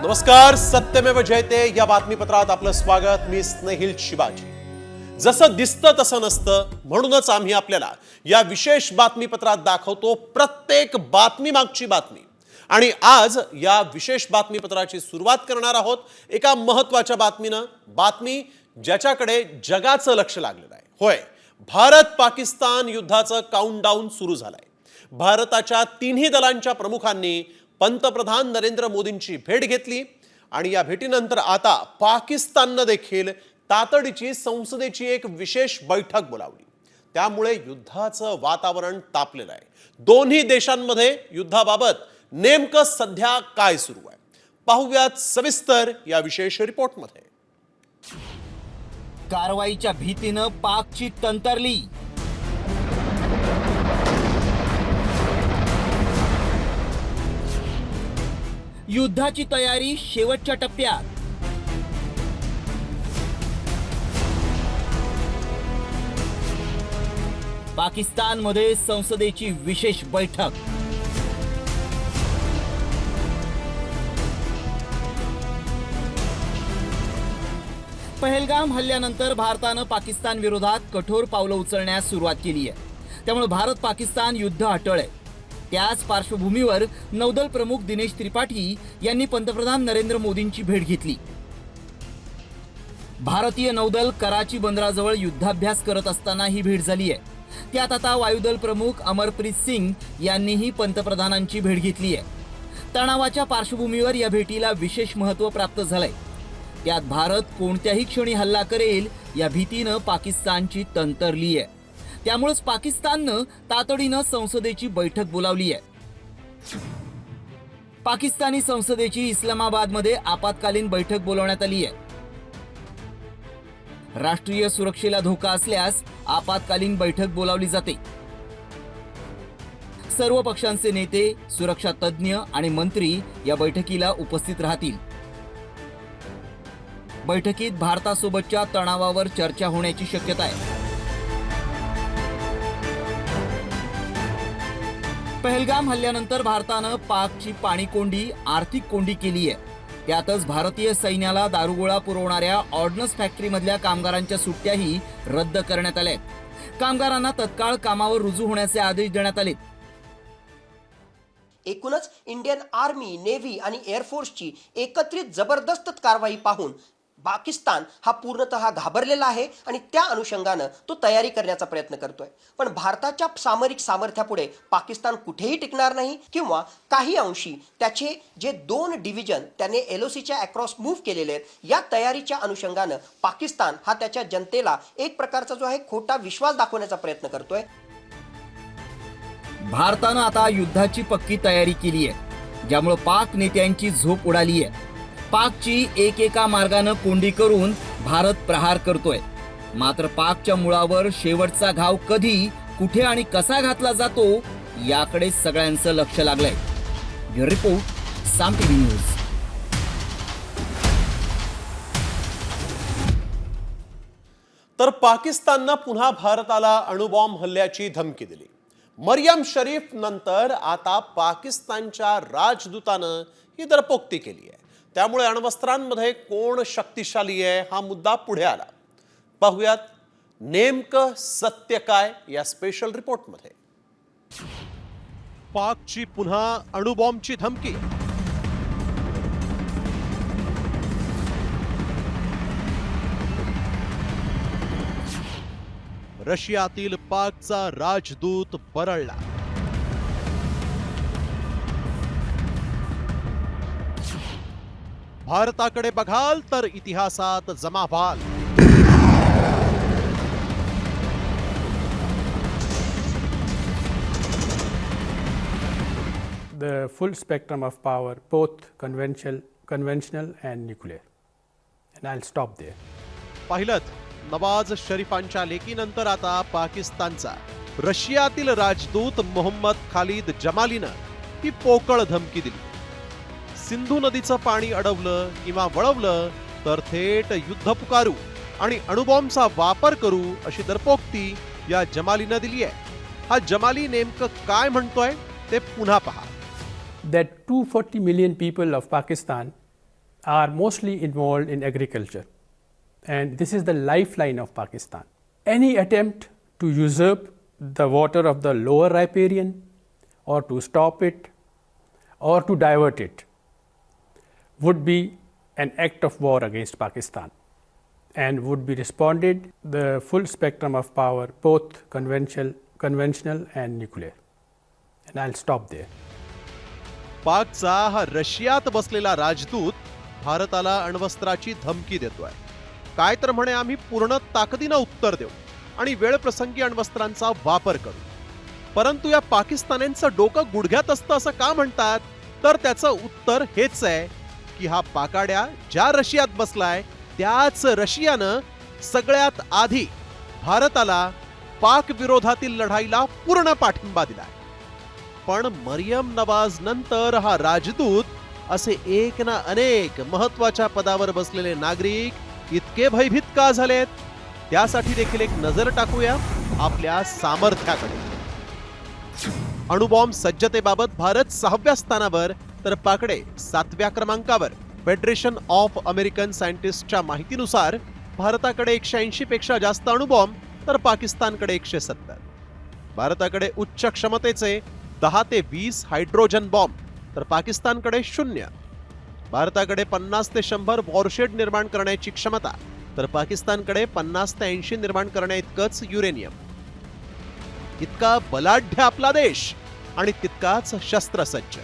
नमस्कार, सत्यमेव जयते या बातमीपत्रात आपलं स्वागत. मी स्नेहिल शिवाजी. जसं दिसतं तसं नसतं, म्हणूनच आम्ही आपल्याला या विशेष बातमीपत्रात दाखवतो प्रत्येक बातमी मागची बातमी. आणि आज या विशेष बातमीपत्राची सुरुवात करणार आहोत एका महत्त्वाच्या बातमीनं. बातमी ज्याच्याकडे जगाचं लक्ष लागलेलं आहे. होय, भारत पाकिस्तान युद्धाचं काउंटडाऊन सुरू झालंय. भारताच्या तिन्ही दलांच्या प्रमुखांनी पंतप्रधान नरेंद्र मोदींची भेट घेतली आणि या भेटीनंतर आता पाकिस्तानने देखील तातडीची संसदेची एक विशेष बैठक बोलावली. त्यामुळे युद्धाचं वातावरण तापलेलं आहे. दोन्ही देशांमध्ये युद्धाबाबत नेमकं सध्या काय सुरू आहे पाहूयात सविस्तर या विशेष रिपोर्टमध्ये. कारवाईच्या भीतीनं पाकची तंतरली. युद्धाची तयारी शेवटच्या टप्प्यात. पाकिस्तानमध्ये संसदेची विशेष बैठक. पहलगाम हल्ल्यानंतर भारतानं पाकिस्तान विरोधात कठोर पावलं उचलण्यास सुरुवात केली आहे. त्यामुळे भारत पाकिस्तान युद्ध अटळ आहे. त्याच पार्श्वभूमीवर नौदल प्रमुख दिनेश त्रिपाठी यांनी पंतप्रधान नरेंद्र मोदींची भेट घेतली. भारतीय नौदल कराची बंदराजवळ युद्धाभ्यास करत असताना ही भेट झाली आहे. त्यात आता वायुदल प्रमुख अमरप्रीत सिंग यांनीही पंतप्रधानांची भेट घेतली आहे. तणावाच्या पार्श्वभूमीवर या भेटीला विशेष महत्त्व प्राप्त झालंय. त्यात भारत कोणत्याही क्षणी हल्ला करेल या भीतीनं पाकिस्तानची तंतरली आहे. त्यामुळेच पाकिस्ताननं तातडीनं संसदेची बैठक बोलावली आहे. पाकिस्तानी संसदेची इस्लामाबादमध्ये आपत्कालीन बैठक बोलवण्यात आली आहे. राष्ट्रीय सुरक्षेला धोका असल्यास आपत्कालीन बैठक बोलावली जाते. सर्व पक्षांचे नेते, सुरक्षा तज्ज्ञ आणि मंत्री या बैठकीला उपस्थित राहतील. बैठकीत भारतासोबतच्या तणावावर चर्चा होण्याची शक्यता आहे. पहलगाम हल्ल्यानंतर भारतानं पाकची पाणीकोंडी, आर्थिक कोंडी केली आहे. त्यातच भारतीय सैन्याला दारुगोळा पुरवणाऱ्या ऑर्डनन्स फॅक्टरीमधल्या कामगारांच्या सुट्ट्याही रद्द करण्यात आल्या आहेत. कामगारांना तत्काळ कामावर रुजू होण्याचे आदेश देण्यात आले. एकूणच इंडियन आर्मी, नेव्ही आणि एअरफोर्सची एकत्रित जबरदस्त कारवाई पाहून पाकिस्तान हा पूर्णतः घाबरलेला आहे आणि त्या अनुषंगानं तो तयारी करण्याचा प्रयत्न करतोय. पण भारताच्या सामरिक सामर्थ्यापुढे पाकिस्तान कुठेही टिकणार नाही किंवा काही अंशी त्याचे जे 2 डिव्हिजन त्याने LOCच्या अक्रॉस मूव्ह केलेले आहेत, या तयारीच्या अनुषंगानं पाकिस्तान हा त्याच्या जनतेला एक प्रकारचा जो आहे खोटा विश्वास दाखवण्याचा प्रयत्न करतोय. भारतानं आता युद्धाची पक्की तयारी केली आहे, ज्यामुळे पाक नेत्यांची झोप उडाली आहे. पाकची एकेका मार्गानं कोंडी करून भारत प्रहार करतोय. मात्र पाकच्या मुळावर शेवटचा घाव कधी, कुठे आणि कसा घातला जातो याकडे सगळ्यांचं लक्ष लागलंय. ब्युरो रिपोर्ट, साम टीव्ही न्यूज. तर पाकिस्ताननं पुन्हा भारताला अणुबॉम्ब हल्ल्याची धमकी दिली. मरियम शरीफ नंतर आता पाकिस्तानच्या राजदूतानं ही दरपोक्ती केली आहे. त्यामुळे अण्वस्त्रांमध्ये कोण शक्तिशाली आहे हा मुद्दा पुढे आला. पाहूयात नेमकं सत्य काय या स्पेशल रिपोर्टमध्ये. पाकची पुन्हा अणुबॉम्बची धमकी. रशियातील पाकचा राजदूत बरळला. भारताकडे बघाल तर इतिहासात जमा व्हाल. The full spectrum of power, both conventional and nuclear. And I'll stop there. पाहिलंत, नवाज शरीफांच्या लेकीनंतर आता पाकिस्तानचा रशियातील राजदूत मोहम्मद खालिद जमालीनं ही पोकळ धमकी दिली. सिंधू नदीचं पाणी अडवलं किंवा वळवलं तर थेट युद्ध पुकारू आणि अणुबॉम्बचा वापर करू अशी दरपोक्ती या जमालीनं दिली आहे. हा जमाली नेमकं काय म्हणतोय ते पुन्हा पहा. That 240 million people of Pakistan are mostly involved in agriculture, and this is the lifeline of Pakistan. Any attempt to usurp the water of the lower riparian, or to stop it, or to divert it, would be an act of war against Pakistan, and would be responded the full spectrum of power, both conventional and nuclear. And I'll stop there. पाकचा हा रशियात बसलेला राजदूत भारताला अण्वस्त्राची धमकी देतोय. काय तर म्हणे आम्ही पूर्ण ताकदीनं उत्तर देऊ आणि वेळप्रसंगी अण्वस्त्रांचा वापर करू. परंतु या पाकिस्तान्यांचं डोकं गुडघ्यात असतं असं का म्हणतात, तर त्याचं उत्तर हेच आहे की हा पाकाड्या ज्या रशियात बसलाय त्याच रशियानं सगळ्यात आधी भारताला पाक विरोधातील लढाईला पूर्ण पाठिंबा दिलाय. पण मरियम नवाज नंतर हा राजदूत असे एक ना अनेक महत्वाच्या पदावर बसलेले नागरिक इतके भयभीत का झालेत, त्यासाठी देखील एक नजर टाकूया आपल्या सामर्थ्याकडे. अणुबॉम्ब सज्जतेबाबत भारत 6व्या स्थानावर तर पाकडे 7व्या क्रमांकावर. फेडरेशन ऑफ अमेरिकन सायंटिस्टच्या माहितीनुसार भारताकडे 180 पेक्षा जास्त अणुबॉम्ब तर पाकिस्तानकडे 170. भारताकडे उच्च क्षमतेचे 10 ते 20 हायड्रोजन बॉम्ब तर पाकिस्तानकडे 0. भारताकडे 50 ते 100 वॉरशेड निर्माण करण्याची क्षमता तर पाकिस्तानकडे 50 ते 80 निर्माण करण्याइतकंच युरेनियम. इतका बलाढ्य आपला देश आणि तितकाच शस्त्रसज्ज.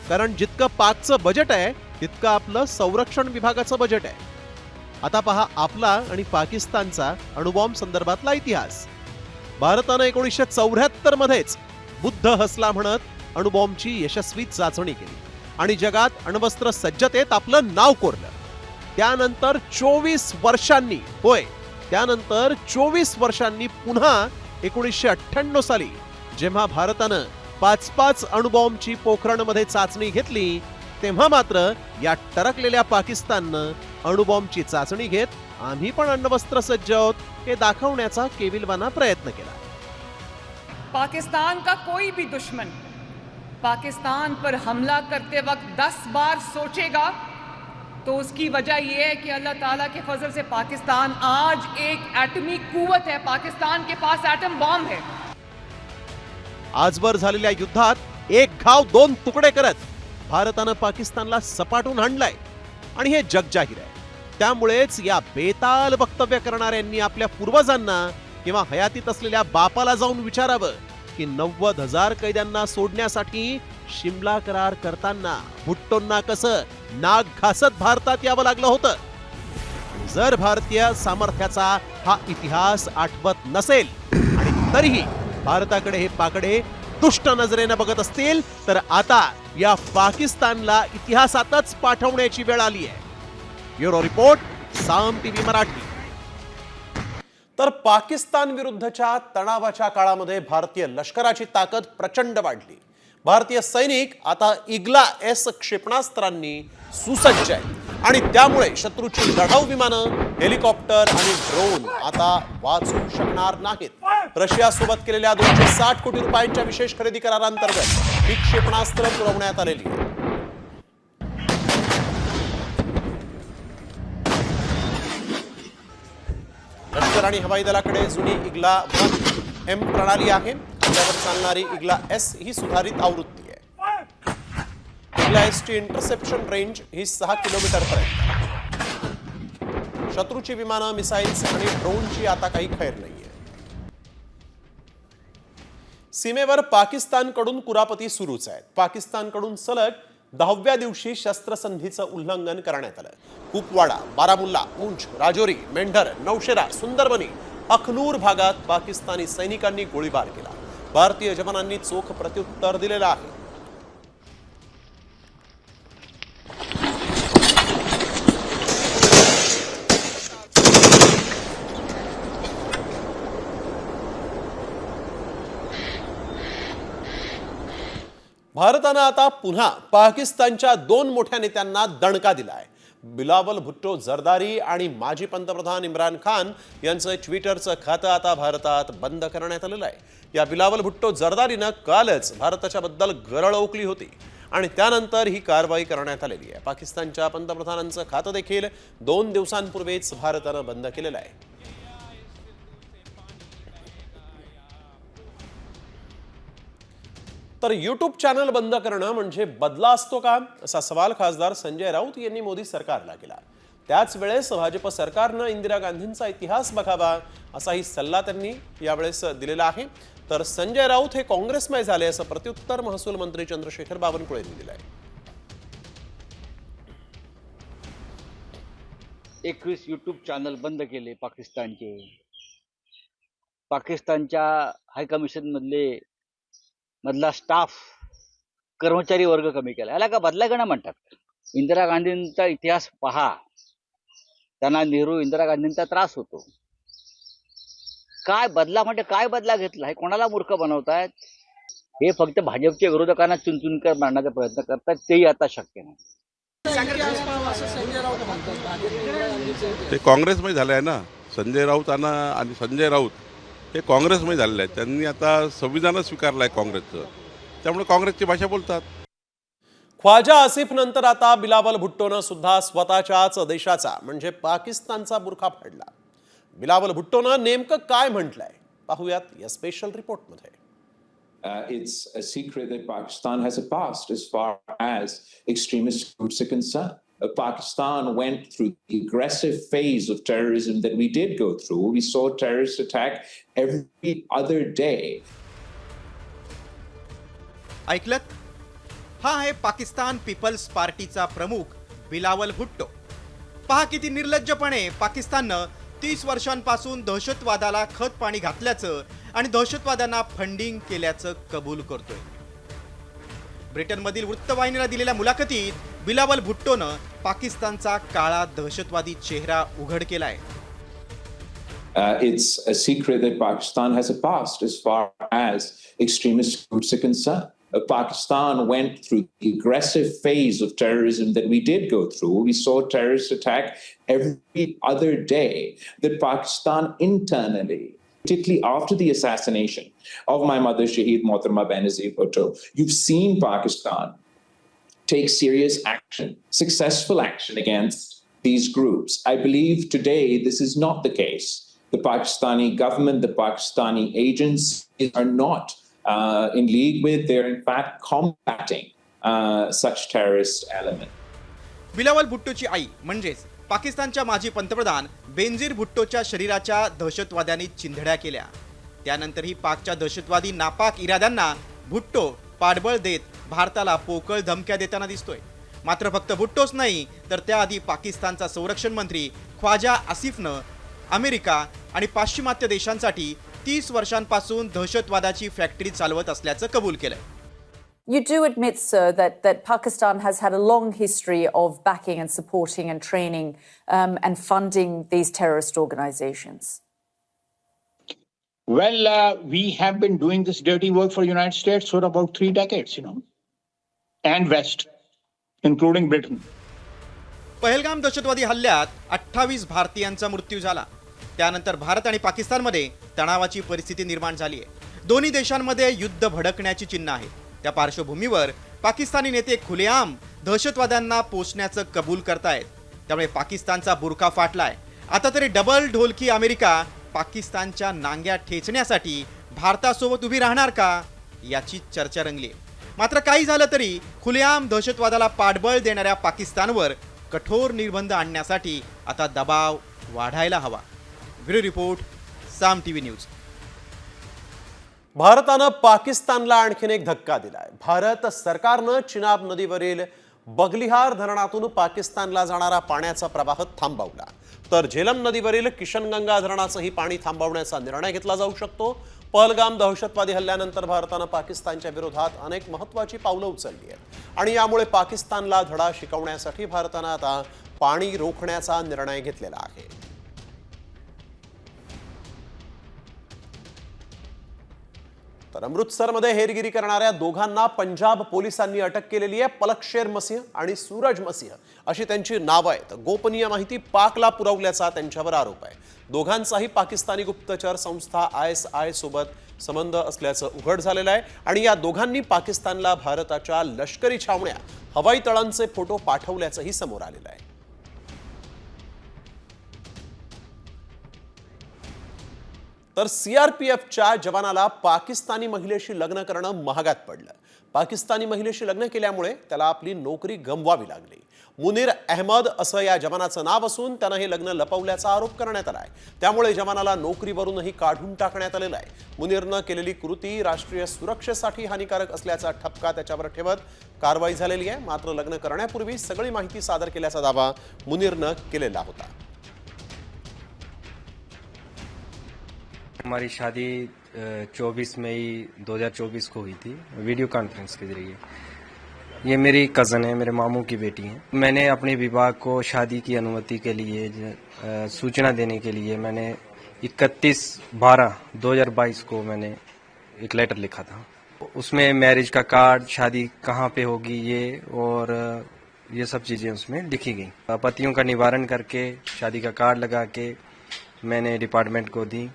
कारण जितकं पाकचं बजेट आहे तितकं आपलं संरक्षण विभागाचं बजेट आहे. आता पहा आपला आणि पाकिस्तानचा अणुबॉम्ब संदर्भातला इतिहास. भारतानं 1974 मध्येच बुद्ध हसला म्हणत अणुबॉम्बची यशस्वी चाचणी केली आणि जगात अण्वस्त्र सज्जतेत आपलं नाव कोरलं. त्यानंतर 24 वर्षांनी पुन्हा 1998 साली जेव्हा भारतानं 5 अणुबॉम्बची पोखरणमध्ये चाचणी घेतली, तेव्हा मात्र या टरकलेल्या पाकिस्ताननं अणुबॉम्बची चाचणी घेत आम्ही पण अण्वस्त्र सज्ज आहोत हे दाखवण्याचा केविलवाना प्रयत्न केला. पाकिस्तान का कोई भी दुश्मन पाकिस्तान पर हमला करते वक्त 10 बार सोचेगा तो उसकी वजह यह है कि अल्लाह ताला के फजल से पाकिस्तान आज एक एटमी कुव्वत है. पाकिस्तान के पास एटम बॉम्ब है. आजवर झालेल्या युद्धात एक घाव 2 तुकडे करत भारतानं पाकिस्तानला सपाटून हाणलाय आणि हे जगजाहीर आहे. त्यामुळेच या बेताल वक्तव्य करणाऱ्यांनी आपल्या पूर्वजांना किंवा हयातीत असलेल्या बापाला जाऊन विचारावं की 90,000 कैद्यांना सोडण्यासाठी शिमला करार करताना भुट्टोंना कसं नाक घासत भारतात यावं लागलं होतं. जर भारतीय सामर्थ्याचा हा इतिहास आठवत नसेल आणि तरीही भारताकडे हे पाकडे दुष्ट नजरेनं बघत असतील तर आता या पाकिस्तानला इतिहासातच पाठवण्याची वेळ आली आहे. ब्युरो रिपोर्ट, साम टीव्ही मराठी. तर पाकिस्तान विरुद्धच्या तणावाच्या काळामध्ये भारतीय लष्कराची ताकद प्रचंड वाढली. भारतीय सैनिक आता इग्ला एस क्षेपणास्त्रांनी सुसज्ज आहेत आणि त्यामुळे शत्रूची लढाऊ विमानं, हेलिकॉप्टर आणि ड्रोन आता वाचू शकणार नाहीत. रशियासोबत केलेल्या 260 कोटी रुपयांच्या विशेष खरेदी करारांतर्गत ही क्षेपणास्त्र पुरवण्यात आलेली आहे. लष्कर आणि हवाई दलाकडे जुनी इग्ला 1M प्रणाली आहे. त्यावर चालणारी इग्ला एस ही सुधारित आवृत्ती आहे. इग्ला एस ची इंटरसेप्शन रेंज ही 6 किलोमीटर पर्यंत. शत्रूची विमानं, मिसाईल्स आणि ड्रोनची आता काही खैर नाहीये. सीमेवर पाकिस्तानकडून कुरापती सुरूच आहेत. पाकिस्तानकडून सलग 10व्या दिवशी शस्त्रसंधीचं उल्लंघन करण्यात आलं. कुपवाडा, बारामुल्ला, पूंछ, राजौरी, मेंढर, नौशेरा, सुंदरबनी, अखनूर भागात पाकिस्तानी सैनिकांनी गोळीबार केला. भारतीय जवानांनी चोख प्रत्युत्तर दिलेलं आहे. भारतानं आता पुन्हा पाकिस्तानच्या 2 मोठ्या नेत्यांना दणका दिलाय. बिलावल भुट्टो जरदारी आणि माजी पंतप्रधान इम्रान खान यांचं ट्विटरचं खातं आता भारतात बंद करण्यात आलेलं आहे. या बिलावल भुट्टो जरदारीनं कालच भारताच्या बद्दल गरळ ओकली होती आणि त्यानंतर ही कारवाई करण्यात आलेली आहे. पाकिस्तानच्या पंतप्रधानांचं खातं देखील 2 दिवसांपूर्वीच भारतानं बंद केलेलं आहे. तर यूट्यूब चॅनल बंद करणं म्हणजे बदला असतो का, असा सवाल खासदार संजय राऊत यांनी मोदी सरकारला केला. त्याच वेळेस भाजप सरकारनं इंदिरा गांधींचा इतिहास बघावा असाही सल्ला त्यांनी यावेळेस दिलेला आहे. तर संजय राऊत हे काँग्रेसमय झाले असं प्रत्युत्तर महसूल मंत्री चंद्रशेखर बावनकुळे यांनी दिलं आहे. 21 यूट्यूब चॅनल बंद केले पाकिस्तानचे. पाकिस्तानच्या हायकमिशन मधला स्टाफ कर्मचारी वर्ग कमी केला. याला का बदला घेणं म्हणतात. इंदिरा गांधींचा इतिहास पहा. त्यांना नेहरू इंदिरा गांधींचा त्रास होतो. काय बदला म्हणजे काय बदला घेतला हे कोणाला मूर्ख बनवतायत. हे फक्त भाजपच्या विरोधकांना चुनचुनकर मारण्याचा प्रयत्न करतात. तेही आता शक्य नाही. ते काँग्रेसमध्ये झाले आहे ना. संजय राऊत आणि संजय राऊत हे काँग्रेसमध्ये झालेले आहेत. त्यांनी आता संविधान स्वीकारलं आहे काँग्रेसचं. त्यामुळे काँग्रेसची भाषा बोलतात. ख्वाजा आसिफ नंतर आता बिलावल भुट्टोनं सुद्धा स्वतःच्याच देशाचा म्हणजे पाकिस्तानचा बुरखा फाडला. बिलावल भुट्टोनं नेमकं काय म्हटलंय पाहूयात या special रिपोर्टमध्ये. It's a secret that Pakistan has a past as far as extremist groups are concerned. Pakistan went through the aggressive phase of terrorism that we did go through. We saw terrorist attack every other day. ऐकलत? हा आहे Pakistan people's पार्टीचा प्रमुख बिलावल भुट्टो. पहा किती निर्लज्जपणे पाकिस्ताननं 30 वर्षांपासून दहशतवादाला खत पाणी घातल्याचं आणि दहशतवाद्यांना फंडिंग केल्याचं कबूल करतोय. ब्रिटनमधील वृत्तवाहिनीला दिलेल्या मुलाखतीत बिलावल भुट्टोनं पाकिस्तानचा काळा दहशतवादी चेहरा उघड केलाय. It's a secret that Pakistan has a past as far as extremist groups are concerned. Pakistan went through the aggressive phase of terrorism that we did go through. We saw terrorist attack every other day. That Pakistan internally, particularly after the assassination of my mother, Shaheed Mohtarma Benazir Bhutto, you've seen Pakistan take serious action, successful action against these groups. I believe today this is not the case. The Pakistani government, the Pakistani agencies are not in league with. They're in fact combating such terrorist elements. Bilawal भुट्टोची आई म्हणजेच पाकिस्तानच्या माजी पंतप्रधान बेनजीर भुट्टोच्या शरीराच्या दहशतवाद्यांनी चिंधड्या केल्या. त्यानंतरही पाकच्या दहशतवादी नापाक इराद्यांना भुट्टो पाठबळ देत भारताला पोकळ धमक्या देताना दिसतोय. मात्र फक्त भुट्टोच नाही तर त्याआधी पाकिस्तानचा संरक्षण मंत्री ख्वाजा आसिफनं अमेरिका आणि पाश्चिमात्य देशांसाठी 30 वर्षांपासून दहशतवादाची फॅक्टरी चालवत असल्याचं कबूल केलंय. You do admit, sir, that Pakistan has had a long history of backing and supporting and training and funding these terrorist organizations. Well, we have been doing this dirty work for the United States for about 3 decades, and West, including Britain. Pahalgam दहशतवादी हल्ल्यात 28 भारतीयांचा मृत्यू झाला. त्यानंतर भारत आणि पाकिस्तानमध्ये तणावाची परिस्थिती निर्माण झाली आहे. दोन्ही देशांमध्ये युद्ध भडकण्याची चिन्ह आहेत. त्या पार्श्वभूमीवर पाकिस्तानी नेते खुलेआम दहशतवाद्यांना पोचण्याचं कबूल करतायत. त्यामुळे पाकिस्तानचा बुरखा फाटलाय. आता तरी डबल ढोलकी अमेरिका पाकिस्तानच्या नांग्या ठेचण्यासाठी भारतासोबत उभी राहणार का याची चर्चा रंगली. मात्र काही झालं तरी खुलेआम दहशतवादाला पाठबळ देणाऱ्या पाकिस्तानवर कठोर निर्बंध आणण्यासाठी आता दबाव वाढायला हवा. ब्युरो रिपोर्ट, साम टीव्ही न्यूज. भारतानं पाकिस्तानला आणखीन एक धक्का दिलाय. भारत सरकारनं चिनाब नदीवरील बगलिहार धरणातून पाकिस्तानला जाणारा पाण्याचा प्रवाह थांबवला. तर झेलम नदीवरील किशनगंगा धरणाचंही पाणी थांबवण्याचा निर्णय घेतला जाऊ शकतो. पहलगाम दहशतवादी हल्ल्यानंतर भारतानं पाकिस्तानच्या विरोधात अनेक महत्त्वाची पावलं उचलली आहेत आणि यामुळे पाकिस्तानला धडा शिकवण्यासाठी भारतानं आता पाणी रोखण्याचा निर्णय घेतलेला आहे. तर अमृतसरमध्ये हेरगिरी करणाऱ्या दोघांना पंजाब पोलिसांनी अटक केलेली आहे. पलकशेर मसीह आणि सूरज मसीह अशी त्यांची नावं आहेत. गोपनीय माहिती पाकला पुरवल्याचा त्यांच्यावर आरोप आहे. दोघांचाही पाकिस्तानी गुप्तचर संस्था ISI सोबत संबंध असल्याचं उघड झालेलं आहे आणि या दोघांनी पाकिस्तानला भारताच्या लष्करी छावण्या, हवाई तळांचे फोटो पाठवल्याचंही समोर आलेलं आहे. तर CRPFच्या जवानाला पाकिस्तानी महिलेशी लग्न करणं महागात पडलं. पाकिस्तानी महिलेशी लग्न केल्यामुळे त्याला आपली नोकरी गमवावी लागली. मुनीर अहमद असं या जवानाचं नाव असून त्यानं हे लग्न लपवल्याचा आरोप करण्यात आला आहे. त्यामुळे जवानाला नोकरीवरूनही काढून टाकण्यात आलेला आहे. मुनीरनं केलेली कृती राष्ट्रीय सुरक्षेसाठी हानिकारक असल्याचा ठपका त्याच्यावर ठेवत कारवाई झालेली आहे. मात्र लग्न करण्यापूर्वी सगळी माहिती सादर केल्याचा दावा मुनीरनं केलेला होता. हमारी शादी 24 मई 2024 को हुई थी वीडियो कॉन्फ्रेंस के जरिए. ये मेरी कज़न है, मेरे मामू की बेटी है. मैंने अपने विभाग को शादी की अनुमति के लिए सूचना देने के लिए मैंने 31/12/2022 को मैंने एक लेटर लिखा था. उसमें मैरिज का कार्ड, शादी कहाँ पे होगी ये और ये सब चीज़ें उसमें लिखी गई. आपत्तियों का निवारण करके शादी का कार्ड लगा के मैंने डिपार्टमेंट को दी.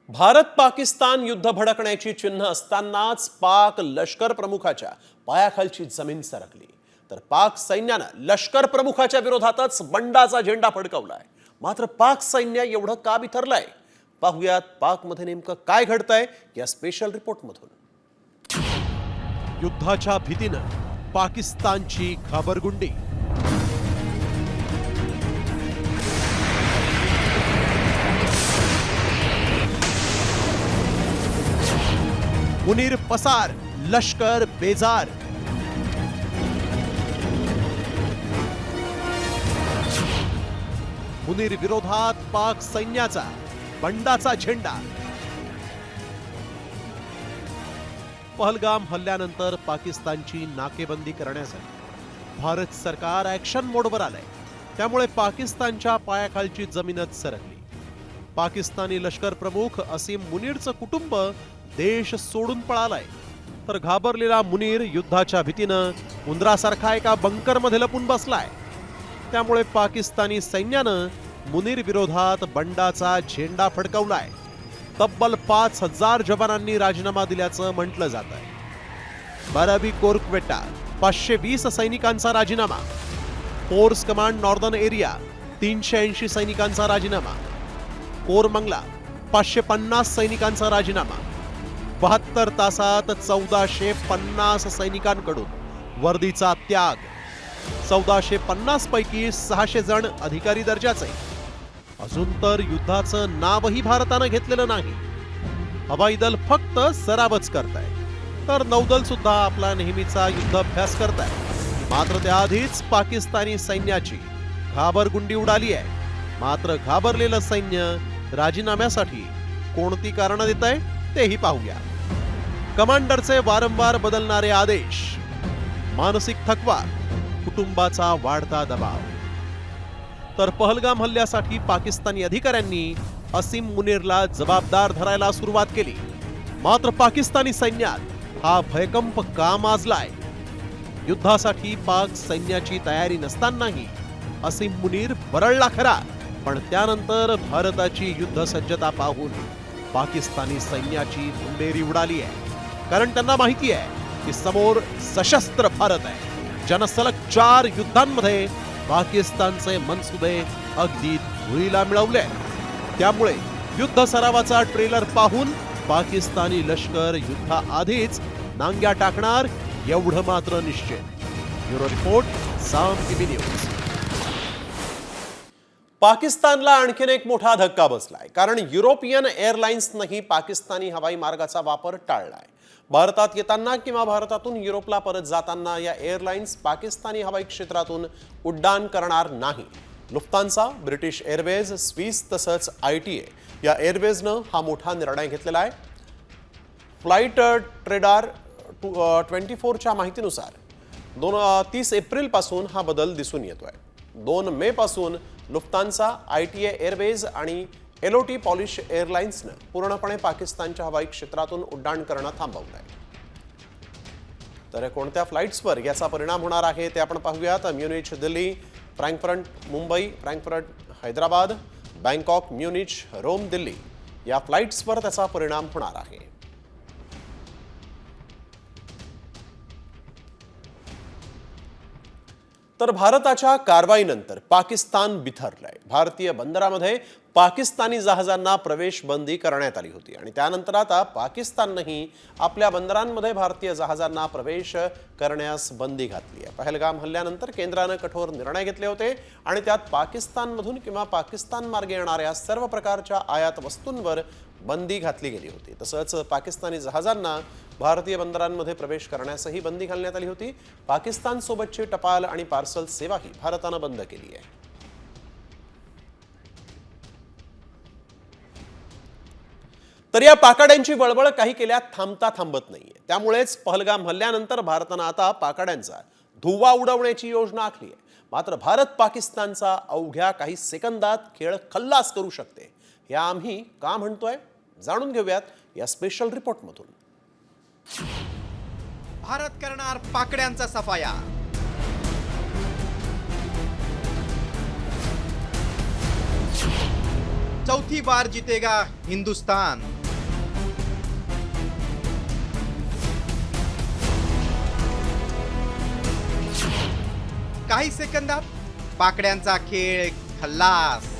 भारत पाकिस्तान युद्ध भडकण्याची चिन्ह असतानाच पाक लष्कर प्रमुखाच्या पायाखालची जमीन सरकली. तर पाक सैन्यानं लष्कर प्रमुखाच्या विरोधातच बंडाचा झेंडा फडकवलाय. मात्र पाक सैन्य एवढं का बिथरलंय? पाहुयात पाकमध्ये नेमकं काय घडतंय या स्पेशल रिपोर्टमधून. युद्धाच्या भीतीनं पाकिस्तानची घाबरगुंडी. मुनीर पसार, लष्कर बेजार. मुनीर विरोधात पाक सैन्याचा बंडाचा झेंडा. पहलगाम हल्ल्यानंतर पाकिस्तानची नाकेबंदी करण्यासाठी भारत सरकार ऍक्शन मोडवर आलंय. त्यामुळे पाकिस्तानच्या पायाखालची जमीनच सरकली. पाकिस्तानी लष्कर प्रमुख असीम मुनीरचं कुटुंब देश सोडून पळालाय. तर घाबरलेला मुनीर युद्धाच्या भीतीनं उंदरासारखा एका बंकरमध्ये लपून बसलाय. त्यामुळे पाकिस्तानी सैन्यानं मुनीर विरोधात बंडाचा झेंडा फडकवलाय. तब्बल 5000 जवानांनी राजीनामा दिल्याचं म्हटलं जात आहे. बाराबी कोरक्वेटा 520 सैनिकांचा राजीनामा. फोर्स कमांड नॉर्दर्न एरिया 380 सैनिकांचा राजीनामा. कोरमंगला 550 सैनिकांचा राजीनामा. 72 तासात 1450 सैनिकांकडून वर्दीचा त्याग. 1450 पैकी 600 जण अधिकारी दर्जाचे. अजून तर युद्धाचं नावही भारतानं घेतलेलं नाही. हवाई दल फक्त सरावच करताय, तर नौदल सुद्धा आपला नेहमीचा युद्धाभ्यास करताय. मात्र त्याआधीच पाकिस्तानी सैन्याची घाबरगुंडी उडाली आहे. मात्र घाबरलेलं सैन्य राजीनाम्यासाठी कोणती कारणं देत आहे तेही पाहूया. कमांडरचे वारंवार बदलणारे आदेश, मानसिक थकवा, कुटुंबाचा वाढता दबाव. तर पहलगाम हल्ल्यासाठी पाकिस्तानी अधिकाऱ्यांनी असीम मुनीरला जबाबदार धरायला सुरुवात केली. मात्र पाकिस्तानी सैन्यात हा भयकंप का माजलाय? युद्धासाठी पाक सैन्याची तयारी नसतानाही असीम मुनीर बरळला खरा, पण त्यानंतर भारताची युद्ध सज्जता पाहून पाकिस्तानी सैन्याची मुंडेरी उडाली आहे. कारण त्यांना माहिती आहे की समोर सशस्त्र भारत आहे, ज्यानं सलग 4 युद्धांमध्ये पाकिस्तानचे मनसुबे अगदी धुळीला मिळवले. त्यामुळे युद्ध सरावाचा ट्रेलर पाहून पाकिस्तानी लष्कर युद्धाआधीच नांग्या टाकणार एवढं मात्र निश्चित. ब्युरो रिपोर्ट, साम टीव्ही न्यूज. पाकिस्तानला आणखीन एक मोठा धक्का बसलाय, कारण युरोपियन एअरलाइन्सनंही पाकिस्तानी हवाई मार्गाचा वापर टाळलाय. भारतात येताना किंवा भारतातून युरोपला परत जाताना या एअरलाइन्स पाकिस्तानी हवाई क्षेत्रातून उड्डाण करणार नाही. लुफ्तांसा, ब्रिटिश एअरवेज, स्विस तसंच ITA या एअरवेजनं हा मोठा निर्णय घेतलेला आहे. फ्लाईट ट्रेडार 24च्या माहितीनुसार 30 एप्रिलपासून हा बदल दिसून येतोय. 2 मे पासून लुफ्तांसा, ITA एअरवेज आणि LOT पॉलिश एअरलाइन्सनं पूर्णपणे पाकिस्तानच्या हवाई क्षेत्रातून उड्डाण करणं थांबवलंय. तर कोणत्या फ्लाईट्सवर याचा परिणाम होणार आहे ते आपण पाहूयात. Munich Delhi, Frankfurt Mumbai, Frankfurt Hyderabad, Bangkok, Munich, Rome, Delhi या फ्लाईट्सवर त्याचा परिणाम होणार आहे. तर भारताच्या कारवाईनंतर पाकिस्तान बिथरलंय. भारतीय बंदरामध्ये पाकिस्तानी जहाजांना प्रवेश बंदी करण्यात आली होती आणि त्यानंतर आता पाकिस्ताननेही आपल्या बंदरांमध्ये भारतीय जहाजांना प्रवेश करण्यास बंदी घातली आहे. पहलगाम हल्ल्यानंतर केंद्रानं कठोर निर्णय घेतले होते आणि त्यात पाकिस्तानमधून किंवा पाकिस्तान मार्गे येणाऱ्या सर्व प्रकारच्या आयात वस्तूंवर बंदी घातली गेली होती. तसंच पाकिस्तानी जहाजांना भारतीय बंदरांमध्ये प्रवेश करण्यासही बंदी घालण्यात आली होती. पाकिस्तानसोबतची टपाल आणि पार्सल सेवाही भारतानं बंद केली आहे. तर या पाकाड्यांची वळवळ काही केल्या थांबता थांबत नाहीये. त्यामुळेच पहलगाम हल्ल्यानंतर भारतानं आता पाकाड्यांचा धुव्वा उडवण्याची योजना आखली आहे. मात्र भारत पाकिस्तानचा अवघ्या काही सेकंदात खेळ खल्लास करू शकते. हे आम्ही का म्हणतोय जाणून घेऊयात या स्पेशल रिपोर्टमधून. भारत करणार पाकड्यांचा सफाया. चौथी बार जीतेगा हिंदुस्तान. काही सेकंदात पाकड्यांचा खेळ खल्लास.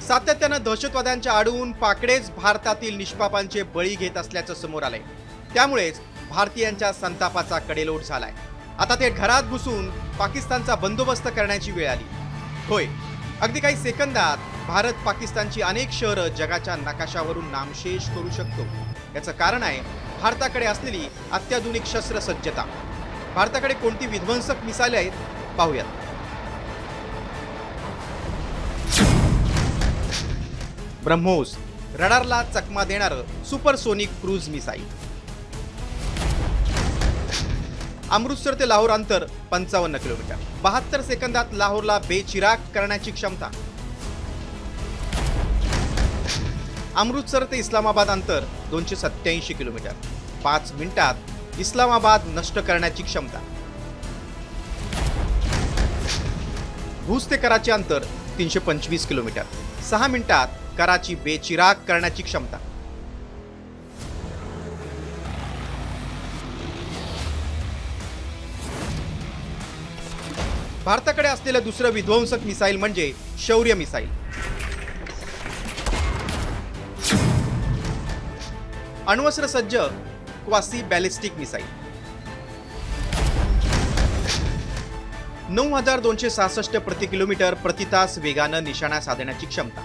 सातत्यानं दहशतवाद्यांच्या आडून पाकडेच भारतातील निष्पापांचे बळी घेत असल्याचं समोर आलंय. त्यामुळेच भारतीयांच्या संतापाचा कडेलोट झालाय. आता ते घरात घुसून पाकिस्तानचा बंदोबस्त करण्याची वेळ आली. होय, अगदी काही सेकंदात भारत पाकिस्तानची अनेक शहरं जगाच्या नकाशावरून नामशेष करू शकतो. याचं कारण आहे भारताकडे असलेली अत्याधुनिक शस्त्रसज्जता. भारताकडे कोणती विध्वंसक मिसाइल आहेत पाहूयात. ब्रह्मोस, रडारला चकमा देणारं सुपरसोनिक क्रूज मिसाईल. अमृतसर ते लाहोर अंतर 55 किलोमीटर. 72 सेकंदात लाहोरला बेचिराग करण्याची क्षमता. अमृतसर ते इस्लामाबाद अंतर 287 किलोमीटर. 5 मिनिटात इस्लामाबाद नष्ट करण्याची क्षमता. भूज ते कराची अंतर 325 किलोमीटर. 6 मिनिटात कराची बेचिराग करण्याची क्षमता. भारताकडे असलेलं दुसरं विध्वंसक मिसाईल म्हणजे शौर्य मिसाईल. अण्वस्त्र सज्ज क्वासी बॅलिस्टिक मिसाईल. 9266 प्रति किलोमीटर प्रति तास वेगानं निशाणा साधण्याची क्षमता.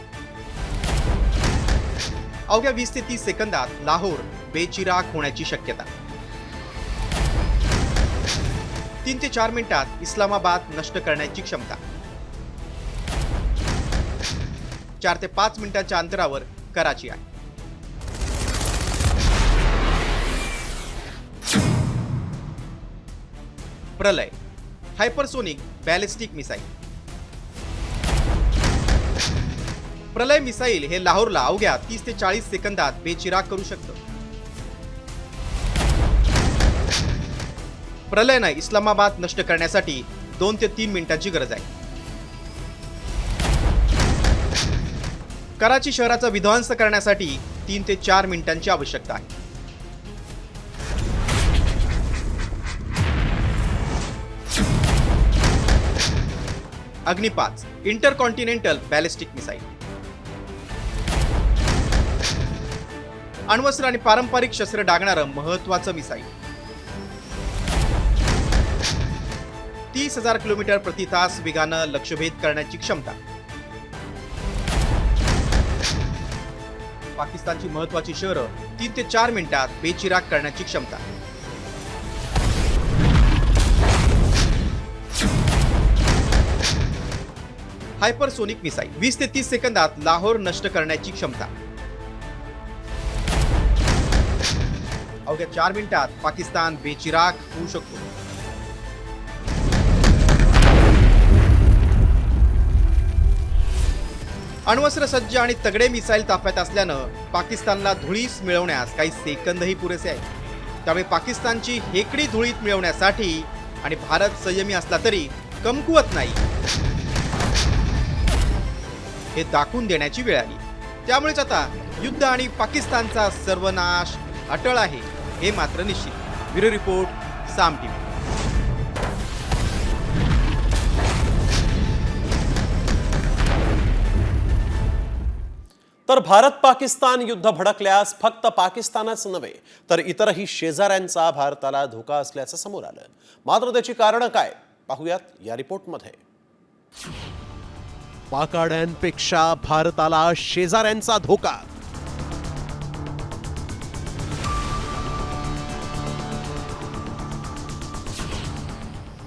अवघ्या 20 ते 30 सेकंदात लाहोर बेचिराग होण्याची शक्यता. 3 ते 4 मिनिटात इस्लामाबाद नष्ट करण्याची क्षमता. 4 ते 5 मिनिटांच्या अंतरावर कराची आहे. प्रलय, हायपरसोनिक बॅलिस्टिक मिसाईल. प्रलय मिसाईल हे लाहोरला अवघ्या 30 ते 40 सेकंदात बेचिराग करू शकतं. प्रलयनं इस्लामाबाद नष्ट करण्यासाठी 2 ते 3 मिनिटांची गरज आहे. कराची शहराचा विध्वंस करण्यासाठी 3 ते 4 मिनिटांची आवश्यकता आहे. अग्नि 5 इंटरकॉन्टिनेंटल बॅलिस्टिक मिसाईल. अण्वस्त्र आणि पारंपरिक शस्त्र डागणारं महत्वाचं मिसाईल. 30,000 किलोमीटर प्रति तास वेगानं लक्ष्यभेद करण्याची क्षमता. पाकिस्तानची महत्वाची शहरं 3 ते 4 मिनिटात बेचिराग करण्याची क्षमता. हायपरसोनिक मिसाईल 20 ते 30 सेकंदात लाहोर नष्ट करण्याची क्षमता. अवघ्या 4 मिनिटात पाकिस्तान बेचिराग होऊ शकतो. अण्वस्त्र सज्ज आणि तगडे मिसाईल ताफ्यात असल्यानं पाकिस्तानला धुळीस मिळवण्यास काही सेकंदही पुरेसे आहेत. त्यामुळे पाकिस्तानची हेकडी धुळीत मिळवण्यासाठी आणि भारत संयमी असला तरी कमकुवत नाही हे दाखवून देण्याची वेळ आली. त्यामुळेच आता युद्ध आणि पाकिस्तानचा सर्वनाश अटळ आहे हे मात्र निश्चित. ब्युरो रिपोर्ट, साम टीव्ही. तर भारत पाकिस्तान युद्ध भडकल्यास फक्त पाकिस्तानच नव्हे तर इतरही शेजाऱ्यांचा भारताला धोका असल्याचं समोर आलं. मात्र त्याची कारणं काय पाहूयात या रिपोर्टमध्ये. पाकाड्यांपेक्षा भारताला शेजाऱ्यांचा धोका.